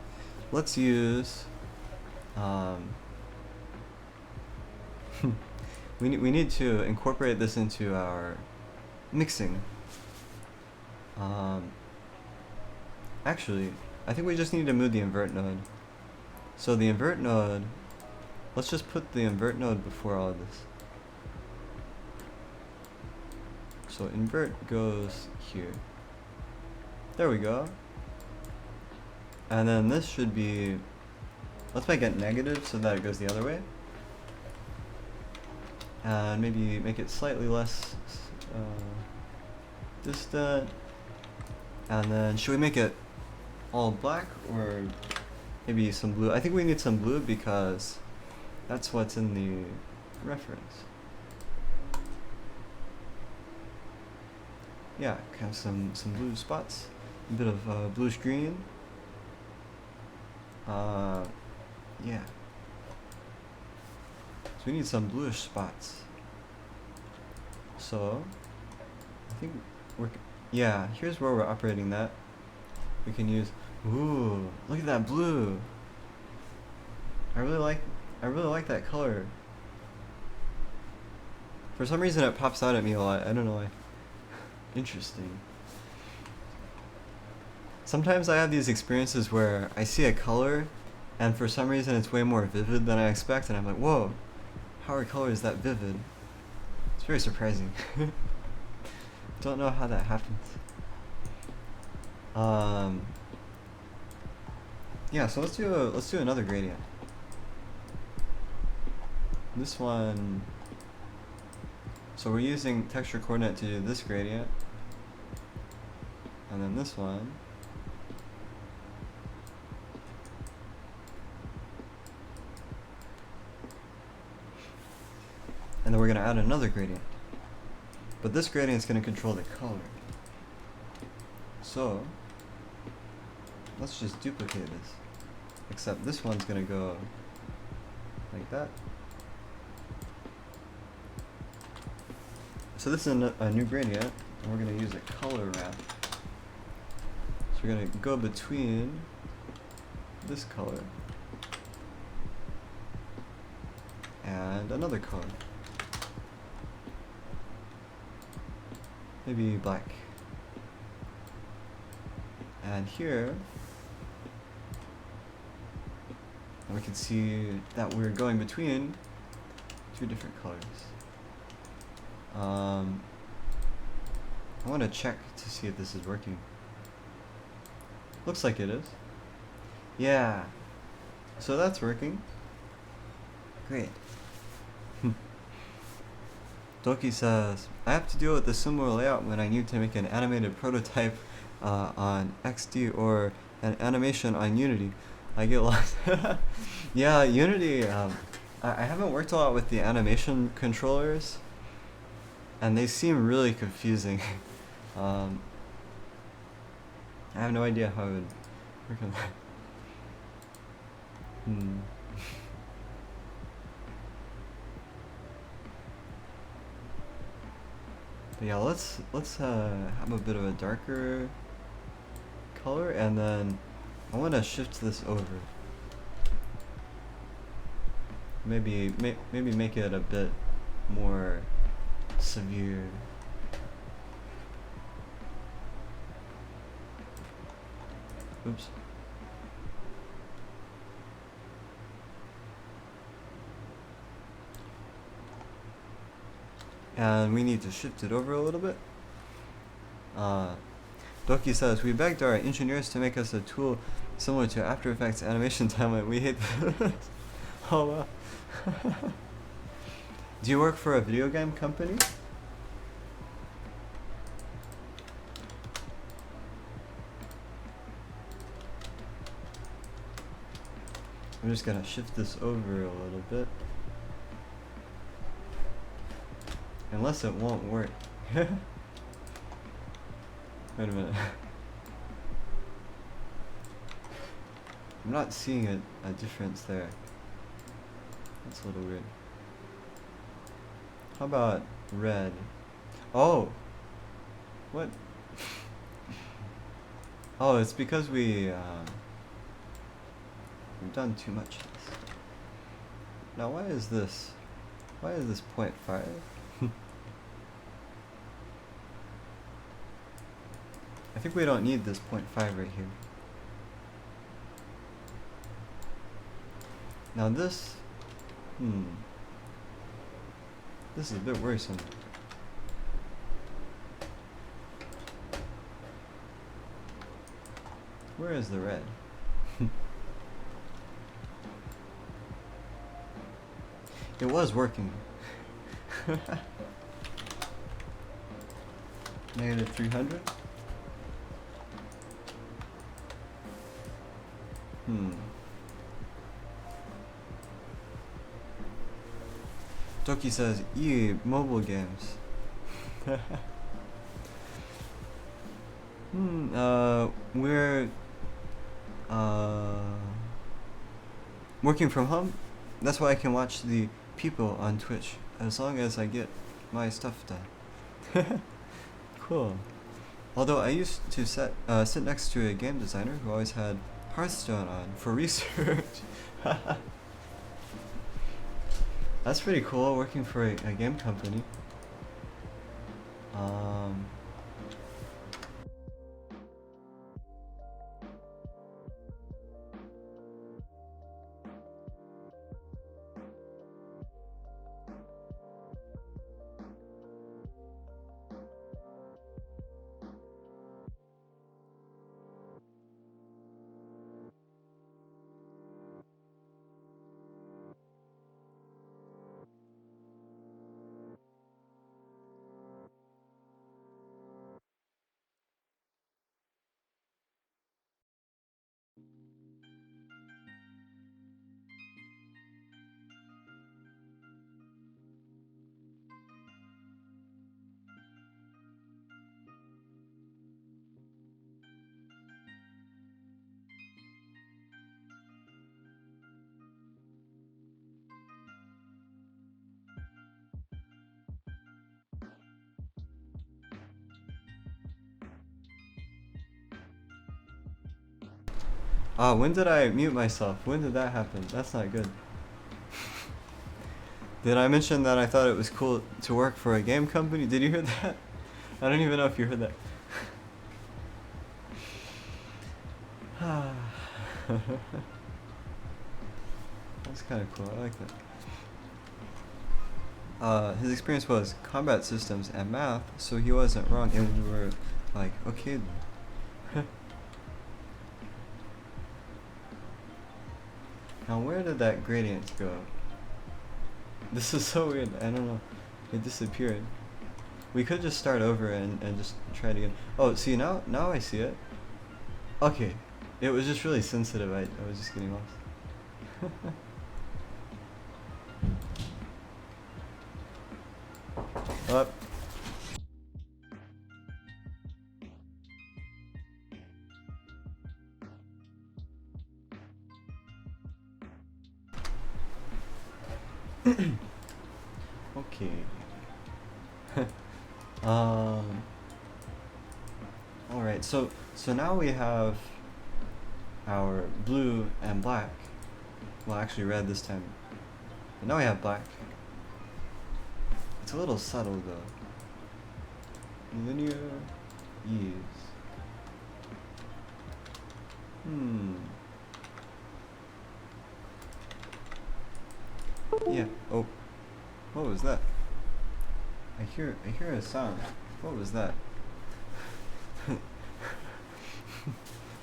[SPEAKER 1] let's use we need to incorporate this into our mixing. Actually, I think we just need to move the invert node. So the invert node, let's just put the invert node before all of this. So invert goes here. There we go. And then this should be, let's make it negative so that it goes the other way. And maybe make it slightly less distant. And then should we make it all black or maybe some blue? I think we need some blue because that's what's in the reference. Yeah, kind of some blue spots, a bit of bluish green. Yeah. So we need some bluish spots. So I think yeah, here's where we're operating that. We can use, ooh, look at that blue. I really like that color. For some reason it pops out at me a lot. I don't know why. Interesting. Sometimes I have these experiences where I see a color and for some reason it's way more vivid than I expect and I'm like, whoa, how are colors that vivid? It's very surprising. Don't know how that happens. Yeah, so let's do another gradient. This one, so we're using texture coordinate to do this gradient. And then this one. And then we're going to add another gradient. But this gradient is going to control the color. So let's just duplicate this. Except this one's going to go like that. So this is a new gradient, and we're going to use a color wrap. So we're going to go between this color and another color. Maybe black. And here, and we can see that we're going between two different colors. I want to check to see if this is working. Looks like it is. Yeah. So that's working. Great. Doki says, I have to deal with the similar layout when I need to make an animated prototype on XD or an animation on Unity. I get lost. Yeah, Unity, I haven't worked a lot with the animation controllers, and they seem really confusing. um, I have no idea how it would work on that. Hmm. But yeah, let's have a bit of a darker color, and then I want to shift this over. Maybe make it a bit more severe. Oops. And we need to shift it over a little bit. Doki says, we begged our engineers to make us a tool similar to After Effects animation template. We hate this. Oh wow. Do you work for a video game company? I'm just gonna shift this over a little bit. Unless it won't work. Wait a minute. I'm not seeing a difference there. That's a little weird. How about red? Oh! What? Oh, it's because we've done too much of this. Now why is this 0.5? I think we don't need this 0.5 right here. Now this, this is a bit worrisome. Where is the red? It was working. Negative 300? Toki says, mobile games. We're working from home. That's why I can watch the people on Twitch as long as I get my stuff done. Cool. Although I used to sit next to a game designer who always had Hearthstone on for research. That's pretty cool, working for a game company. When did I mute myself? When did that happen? That's not good. Did I mention that I thought it was cool to work for a game company? Did you hear that? I don't even know if you heard that. That's kind of cool. I like that. His experience was combat systems and math, so he wasn't wrong, and we were like, okay then. Now where did that gradient go? This is so weird. I don't know. It disappeared. We could just start over and just try it again. Oh, see, now I see it. Okay. It was just really sensitive. I was just getting lost. Okay. um. All right. So now we have our blue and black. Well, actually red this time. But now we have black. It's a little subtle though. Linear ease. Yeah. Oh. What was that? I hear a sound. What was that?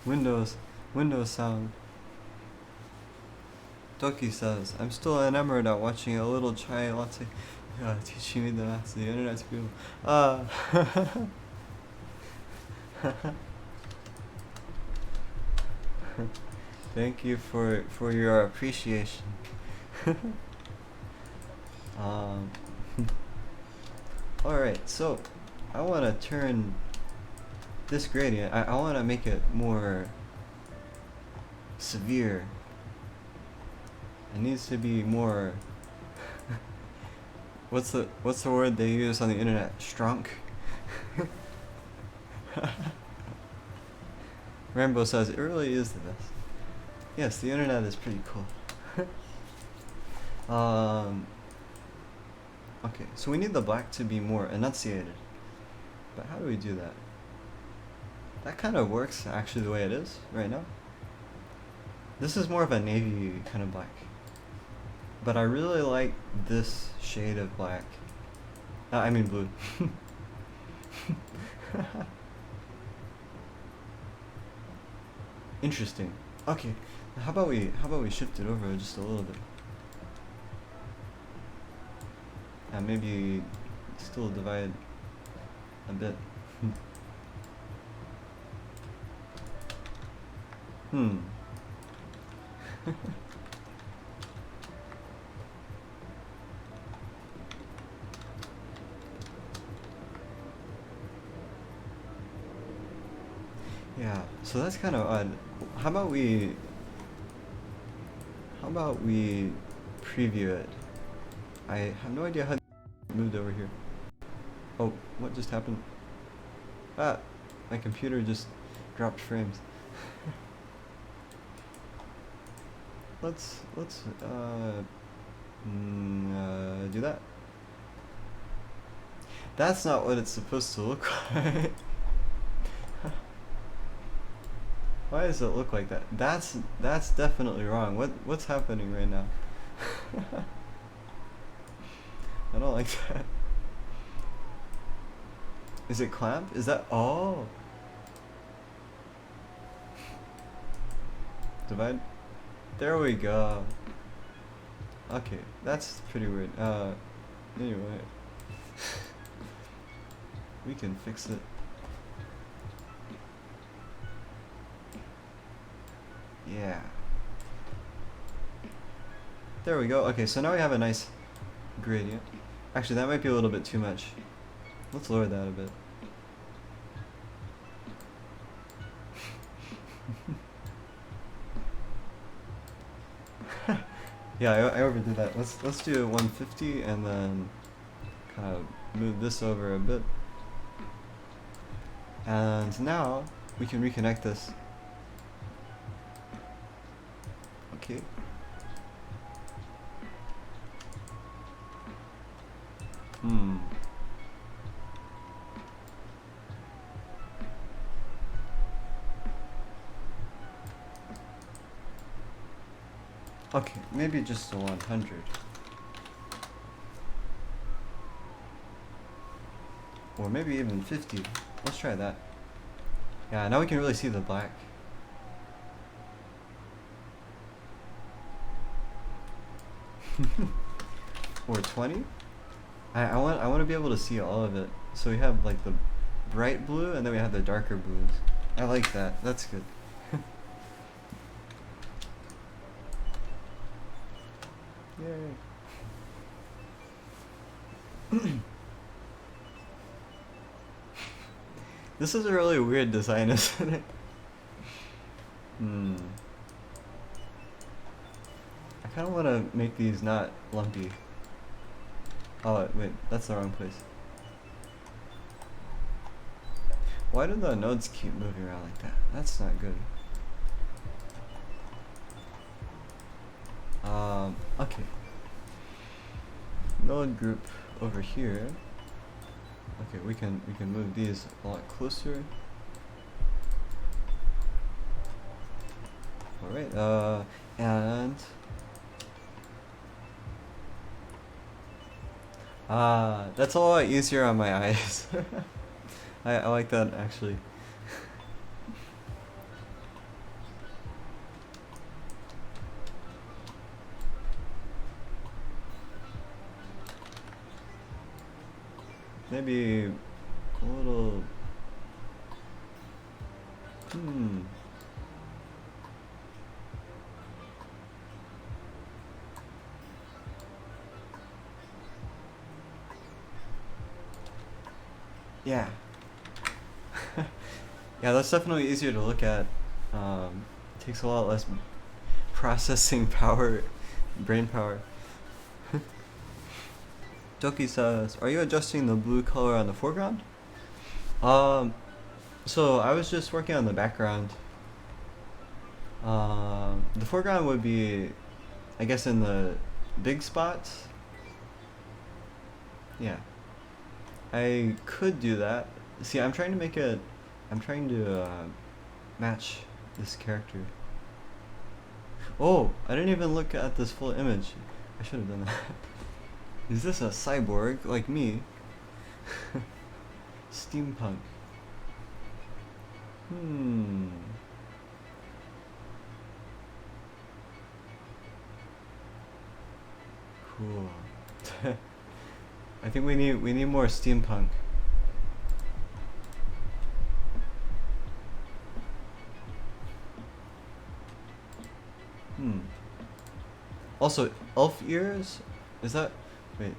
[SPEAKER 1] Windows sound. Toki says, I'm still enamored at watching a little chai latte teaching me the maths of the internet's beautiful. Thank you for your appreciation. Alright, so I want to turn this gradient, I want to make it more severe. It needs to be more what's the word they use on the internet? Strunk? Rambo says it really is the best. Yes, the internet is pretty cool. Okay, so we need the black to be more enunciated. But how do we do that? That kind of works actually the way it is right now. This is more of a navy kind of black. But I really like this shade of black. I mean blue. Interesting. Okay, how about we shift it over just a little bit? And maybe still divide a bit. Yeah, so that's kind of odd. How about we preview it? I have no idea how it moved over here. Oh, what just happened? Ah, my computer just dropped frames. Let's do that. That's not what it's supposed to look like. Why does it look like that? That's definitely wrong. What's happening right now? I don't like that. Is it clamp? Is that oh? Divide. There we go. Okay, that's pretty weird. Anyway, we can fix it. Yeah. There we go. Okay, so now we have a nice gradient. Actually, that might be a little bit too much. Let's lower that a bit. Yeah, I overdid that. Let's do 150 and then kind of move this over a bit. And now we can reconnect this. Okay. Okay, maybe just a 100. Or maybe even 50. Let's try that. Yeah, now we can really see the black. Or 20? I want to be able to see all of it. So we have like the bright blue and then we have the darker blues. I like that. That's good. Yay. This is a really weird design, isn't it? I kind of want to make these not lumpy. Oh wait, that's the wrong place. Why do the nodes keep moving around like that? That's not good. Okay. Node group over here. Okay, we can move these a lot closer. Alright, and that's a lot easier on my eyes. I like that actually. Maybe a little. Yeah. Yeah, that's definitely easier to look at. Takes a lot less processing power, brain power. Doki says, "Are you adjusting the blue color on the foreground?" So I was just working on the background. The foreground would be, I guess, in the big spots. Yeah. I could do that. See, I'm trying to make it. I'm trying to match this character. Oh, I didn't even look at this full image. I should have done that. Is this a cyborg like me? Steampunk. Cool. I think we need more steampunk. Also, elf ears? Is that... Wait.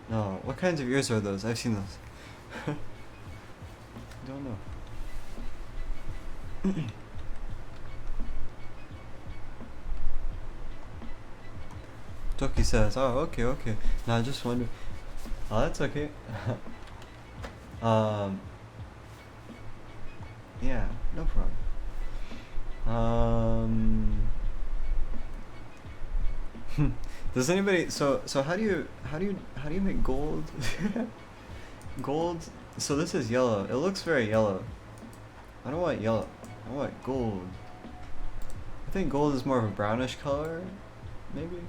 [SPEAKER 1] No, what kinds of ears are those? I've seen those. I don't know. Toki says, oh, okay. Now I just wonder... Oh, that's okay. Yeah, no problem. Does anybody so how do you make gold? Gold. So this is yellow. It looks very yellow. I don't want yellow. I want gold. I think gold is more of a brownish color, maybe.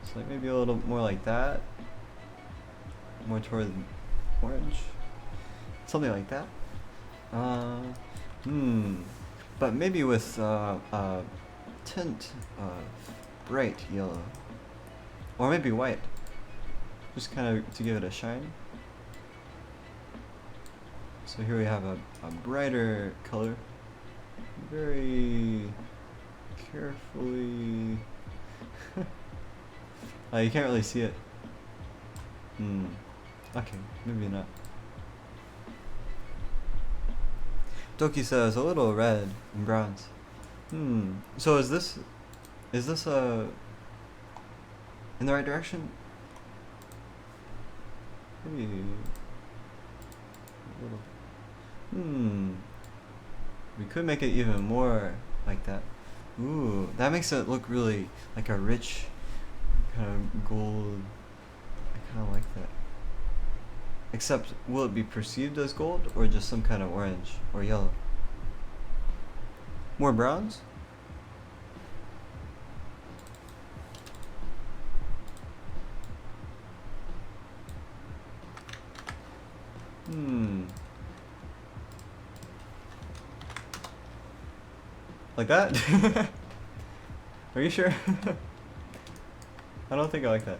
[SPEAKER 1] It's like maybe a little more like that. More toward orange. Something like that. But maybe with tint bright yellow. Or maybe white. Just kind of to give it a shine. So here we have a brighter color. Very carefully. You can't really see it. Okay, maybe not. Doki says a little red and bronze. So is this in the right direction? Maybe a little. We could make it even more like that. Ooh, that makes it look really like a rich kind of gold. I kind of like that. Except, will it be perceived as gold or just some kind of orange or yellow? More browns? Like that? Are you sure? I don't think I like that.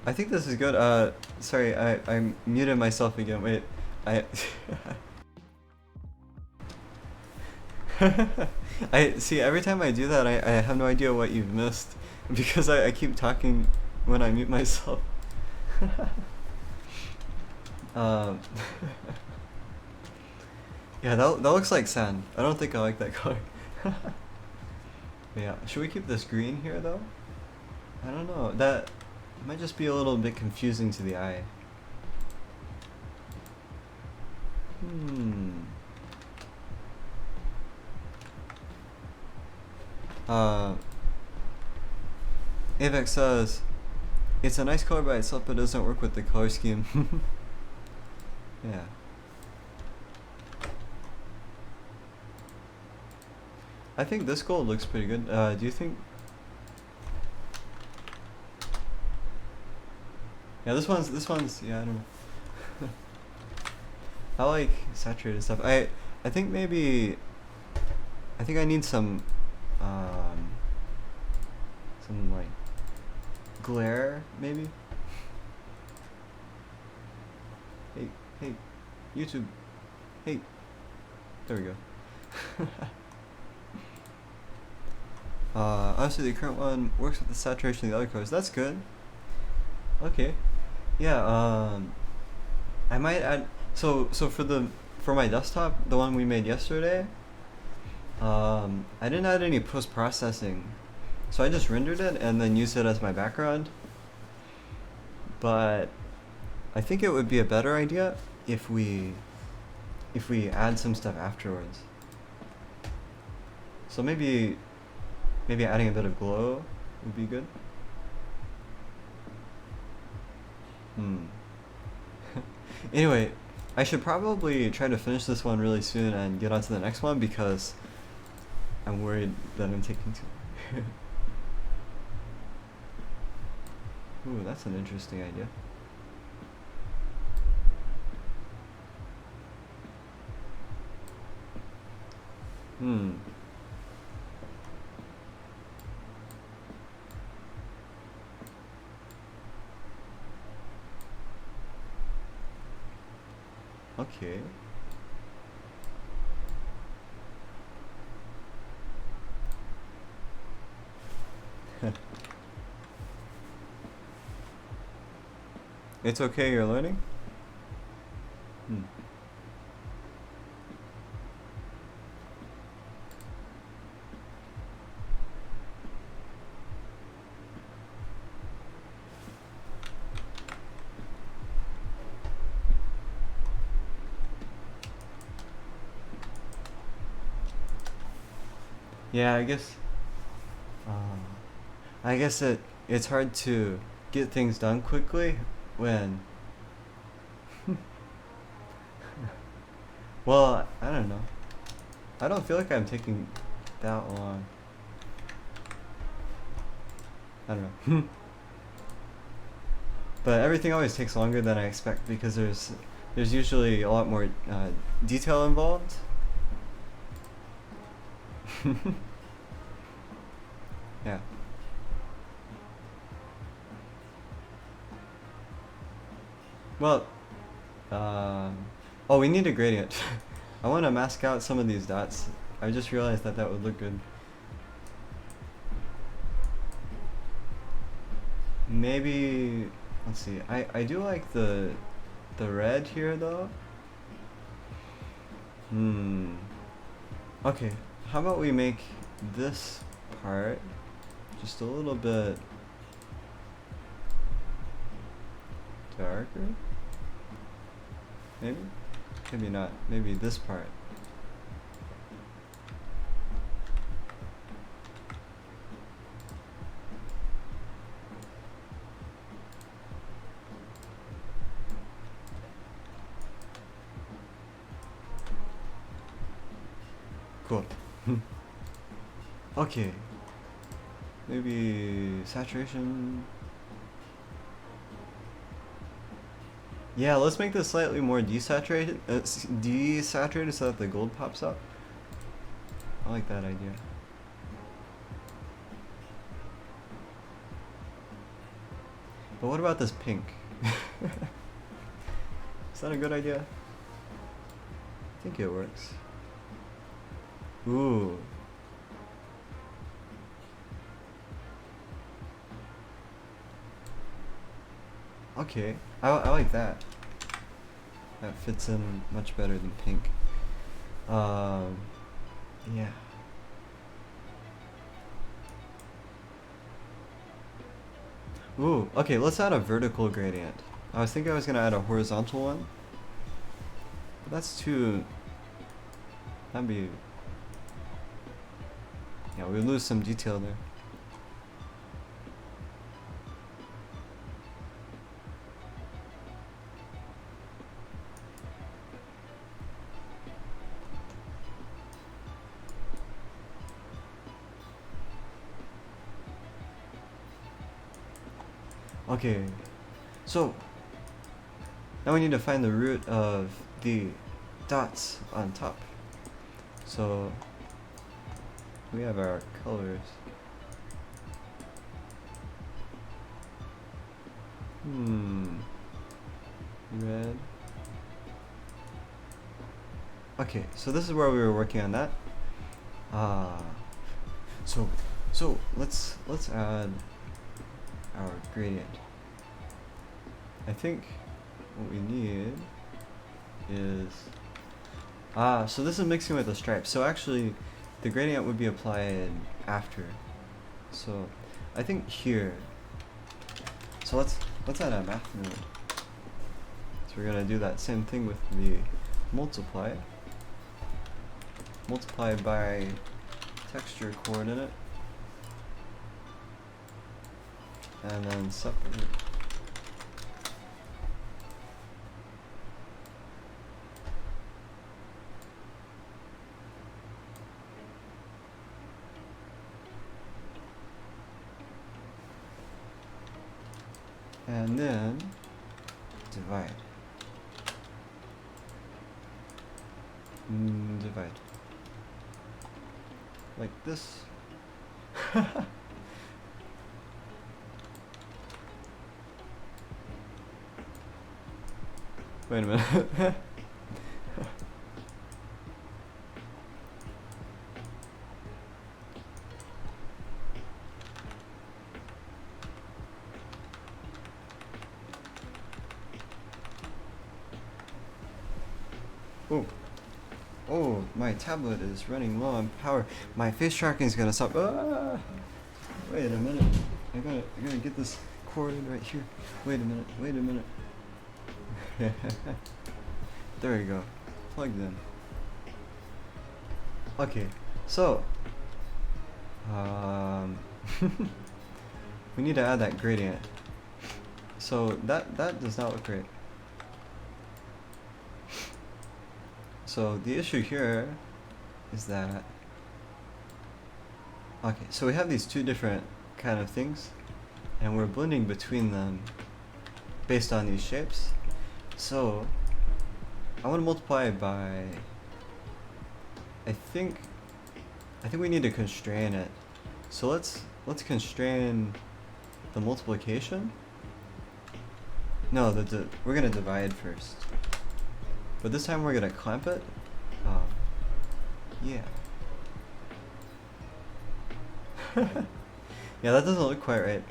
[SPEAKER 1] I think this is good. Sorry, I muted myself again. Wait, I see, every time I do that, I have no idea what you've missed because I keep talking when I mute myself. um, yeah, that looks like sand. I don't think I like that color. Yeah, should we keep this green here though? I don't know. That might just be a little bit confusing to the eye. Hmm. Uh, Avex says, it's a nice color by itself, but it doesn't work with the color scheme. Yeah. I think this gold looks pretty good. Do you think? Yeah, this one's, yeah, I don't know. I like saturated stuff. I think maybe, I think I need some like glare, maybe? Hey, YouTube. Hey, there we go. Obviously the current one works with the saturation of the other colors. That's good. Okay. Yeah, I might add, so for my desktop, the one we made yesterday, I didn't add any post-processing. So I just rendered it and then used it as my background. But I think it would be a better idea if we add some stuff afterwards. So maybe adding a bit of glow would be good. Anyway, I should probably try to finish this one really soon and get on to the next one because I'm worried that I'm taking too long. Ooh, that's an interesting idea. Okay. It's okay, you're learning? Yeah, I guess it's hard to get things done quickly when well, I don't know. I don't feel like I'm taking that long. I don't know. But everything always takes longer than I expect because there's usually a lot more detail involved. Yeah. Well, oh, we need a gradient. I want to mask out some of these dots. I just realized that would look good. Maybe, let's see. I do like the red here though. Okay, how about we make this part just a little bit darker? Maybe? Maybe not. Maybe this part. Cool. Okay. Maybe saturation. Yeah, let's make this slightly more desaturated, desaturated so that the gold pops up. I like that idea. But what about this pink? Is that a good idea? I think it works. Ooh. Okay, I like that. That fits in much better than pink. Yeah. Ooh, okay, let's add a vertical gradient. I was thinking I was gonna add a horizontal one, but that's too... That'd be... Yeah, we lose some detail there. Okay, so now we need to find the root of the dots on top. So we have our colors. Red. Okay, so this is where we were working on that. So let's add our gradient. I think what we need is so this is mixing with the stripes. So actually the gradient would be applied after. So I think here. So let's add a math node. So we're gonna do that same thing with the multiply. Multiply by texture coordinate. And then separate. And then divide. Divide. Like this. Wait a minute. Oh, my tablet is running low on power. My face tracking is gonna stop. Ah! Wait a minute. I gotta get this cord in right here. Wait a minute. There we go. Plugged in. Okay, so we need to add that gradient. So that does not look great. So the issue here is that, okay, so we have these two different kind of things, and we're blending between them based on these shapes. So I want to multiply by, I think we need to constrain it. So let's constrain the multiplication. No, we're gonna divide first. But this time we're gonna clamp it. Yeah. Yeah, that doesn't look quite right.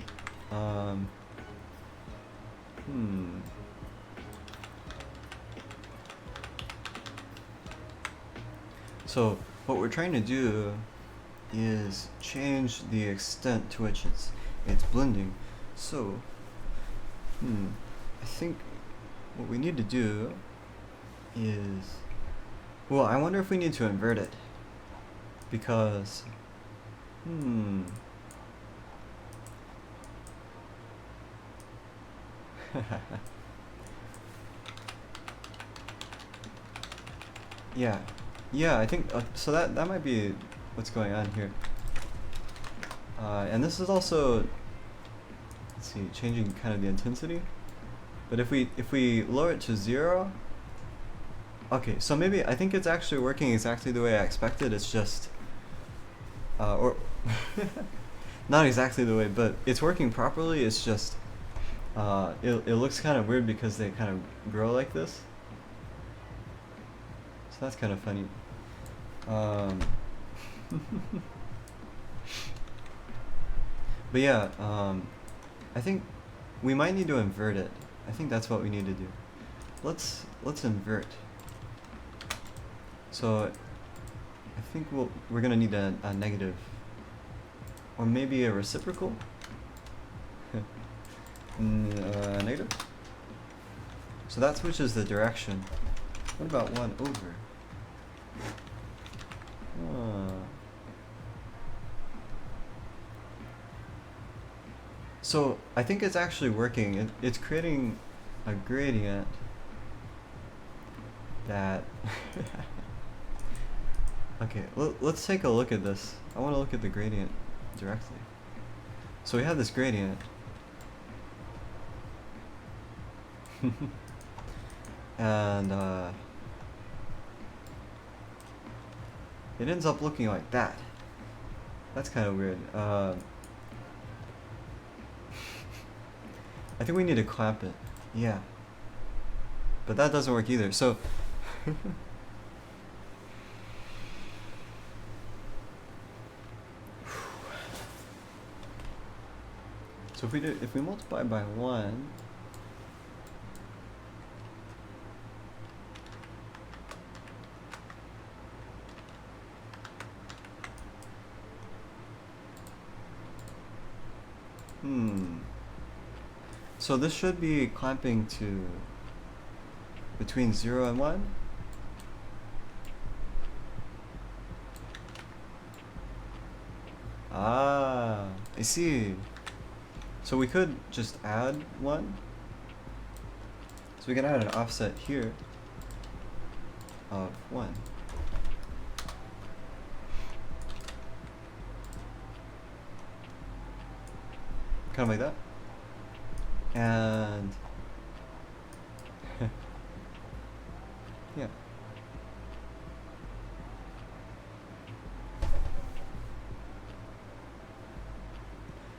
[SPEAKER 1] So what we're trying to do is change the extent to which it's blending. So, I think what we need to do is, well, I wonder if we need to invert it, because yeah, I think so that might be what's going on here. And this is also, let's see, changing kind of the intensity. But if we lower it to 0, okay, so maybe I think it's actually working exactly the way I expected. It's just or not exactly the way, but it's working properly. It's just it looks kind of weird because they kind of grow like this. So that's kind of funny. But yeah, I think we might need to invert it. I think that's what we need to do. Let's invert. So I think we're gonna need a negative, or maybe a reciprocal. Negative. So that switches the direction. What about 1 over? So I think it's actually working. It's creating a gradient that okay, let's take a look at this. I want to look at the gradient directly. So we have this gradient and it ends up looking like that. That's kind of weird. I think we need to clamp it. Yeah. But that doesn't work either. So so if we multiply by 1, so this should be clamping to between 0 and 1. Ah, I see. So we could just add 1. So we can add an offset here of 1. Kind of like that. And yeah.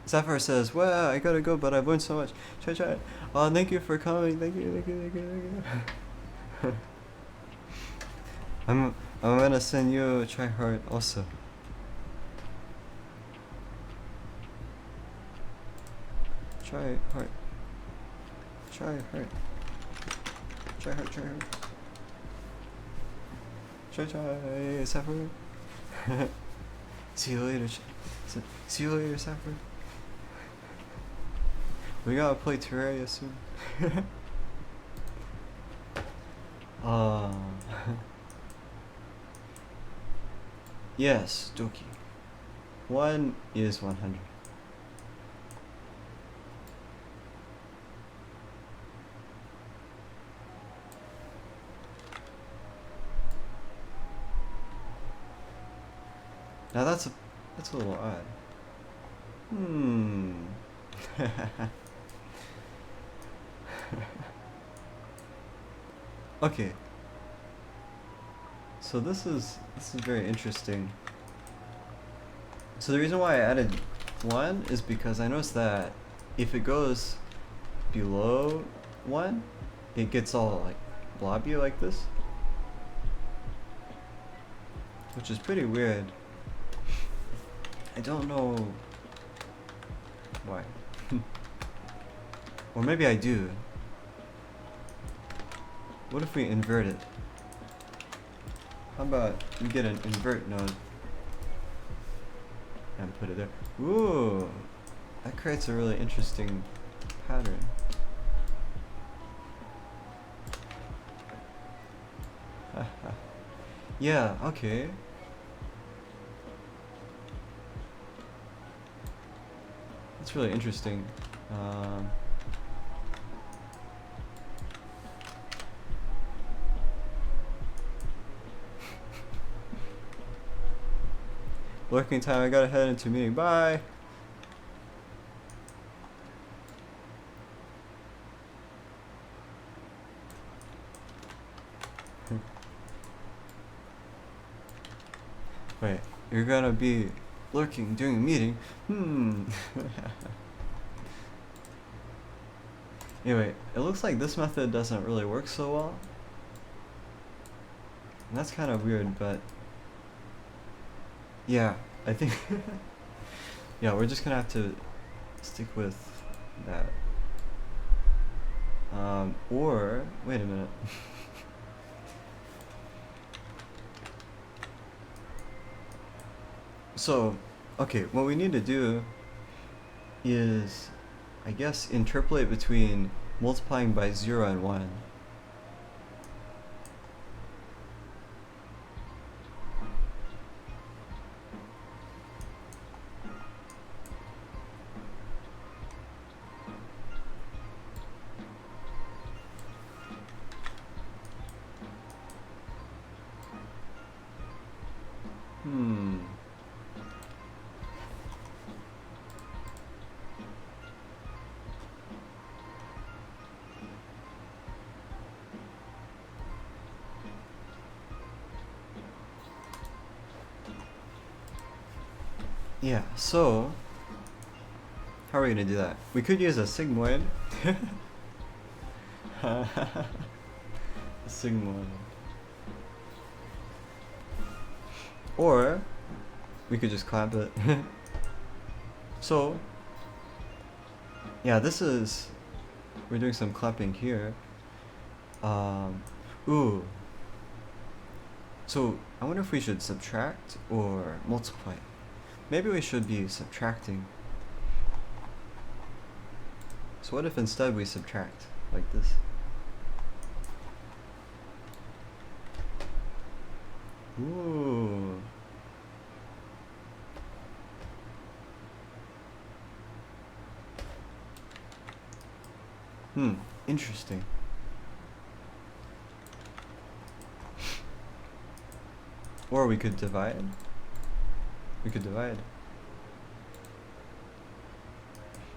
[SPEAKER 1] Sapphire says, "Well, I gotta go, but I've learned so much. Try. Oh, thank you for coming. Thank you. I'm gonna send you a try hard also. Try hard. Try, Sapphire. See you later. See you later, Sapphire. We gotta play Terraria soon. Yes, Doki. 1 is 100. Now that's a little odd. Okay. So this is very interesting. So the reason why I added 1 is because I noticed that if it goes below 1, it gets all like blobby like this, which is pretty weird. I don't know why. Or maybe I do. What if we invert it? How about we get an invert node and put it there? Ooh, that creates a really interesting pattern. Yeah, okay. That's really interesting. Working time, I gotta head into a meeting. Bye! Wait, you're gonna be lurking during a meeting? Anyway, it looks like this method doesn't really work so well. And that's kind of weird, but yeah, I think yeah, we're just gonna have to stick with that. Or wait a minute. So, okay, what we need to do is, I guess, interpolate between multiplying by 0 and 1. Hmm. Yeah, so how are we gonna do that? We could use a sigmoid. A sigmoid. Or we could just clamp it. So yeah, we're doing some clamping here. Ooh. So I wonder if we should subtract or multiply. Maybe we should be subtracting. So what if instead we subtract like this? Ooh. Interesting. Or we could divide. We could divide.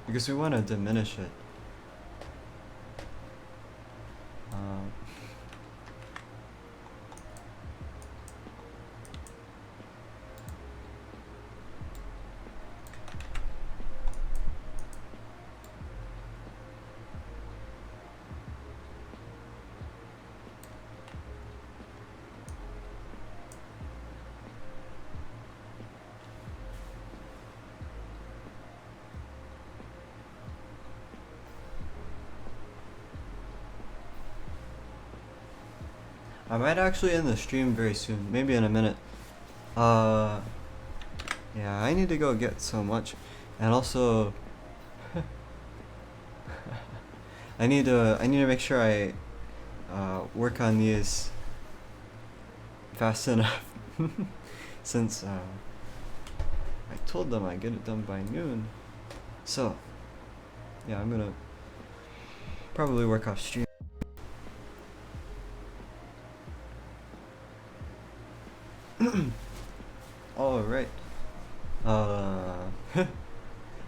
[SPEAKER 1] Because we want to diminish it. I might actually end the stream very soon, maybe in a minute. Yeah, I need to go get so much, and also I need to make sure I work on these fast enough since I told them I'd get it done by noon. So yeah, I'm gonna probably work off stream. All right.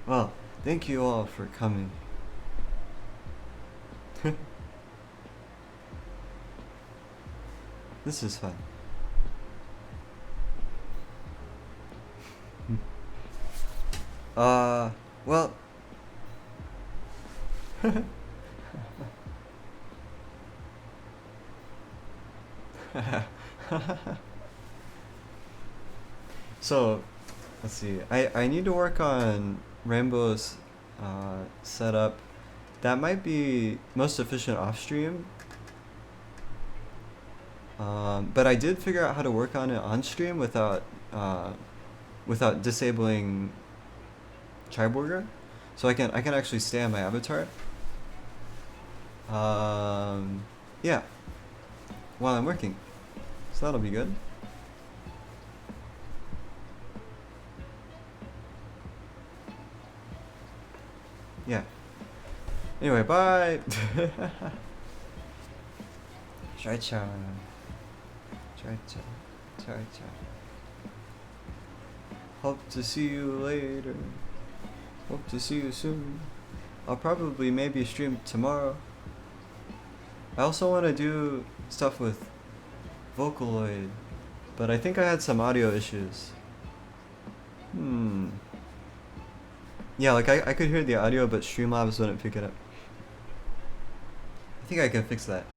[SPEAKER 1] Well, thank you all for coming. This is fun. Well. So, let's see. I need to work on Rainbow's setup. That might be most efficient off stream. But I did figure out how to work on it on stream without disabling Chaiburger, so I can actually stay on my avatar. Yeah, while I'm working, so that'll be good. Yeah. Anyway, bye. Chai-cha. Chai-cha. Chai-cha. Hope to see you later. Hope to see you soon. I'll probably maybe stream tomorrow. I also want to do stuff with Vocaloid, but I think I had some audio issues. Yeah, like I could hear the audio, but Streamlabs wouldn't pick it up. I think I can fix that.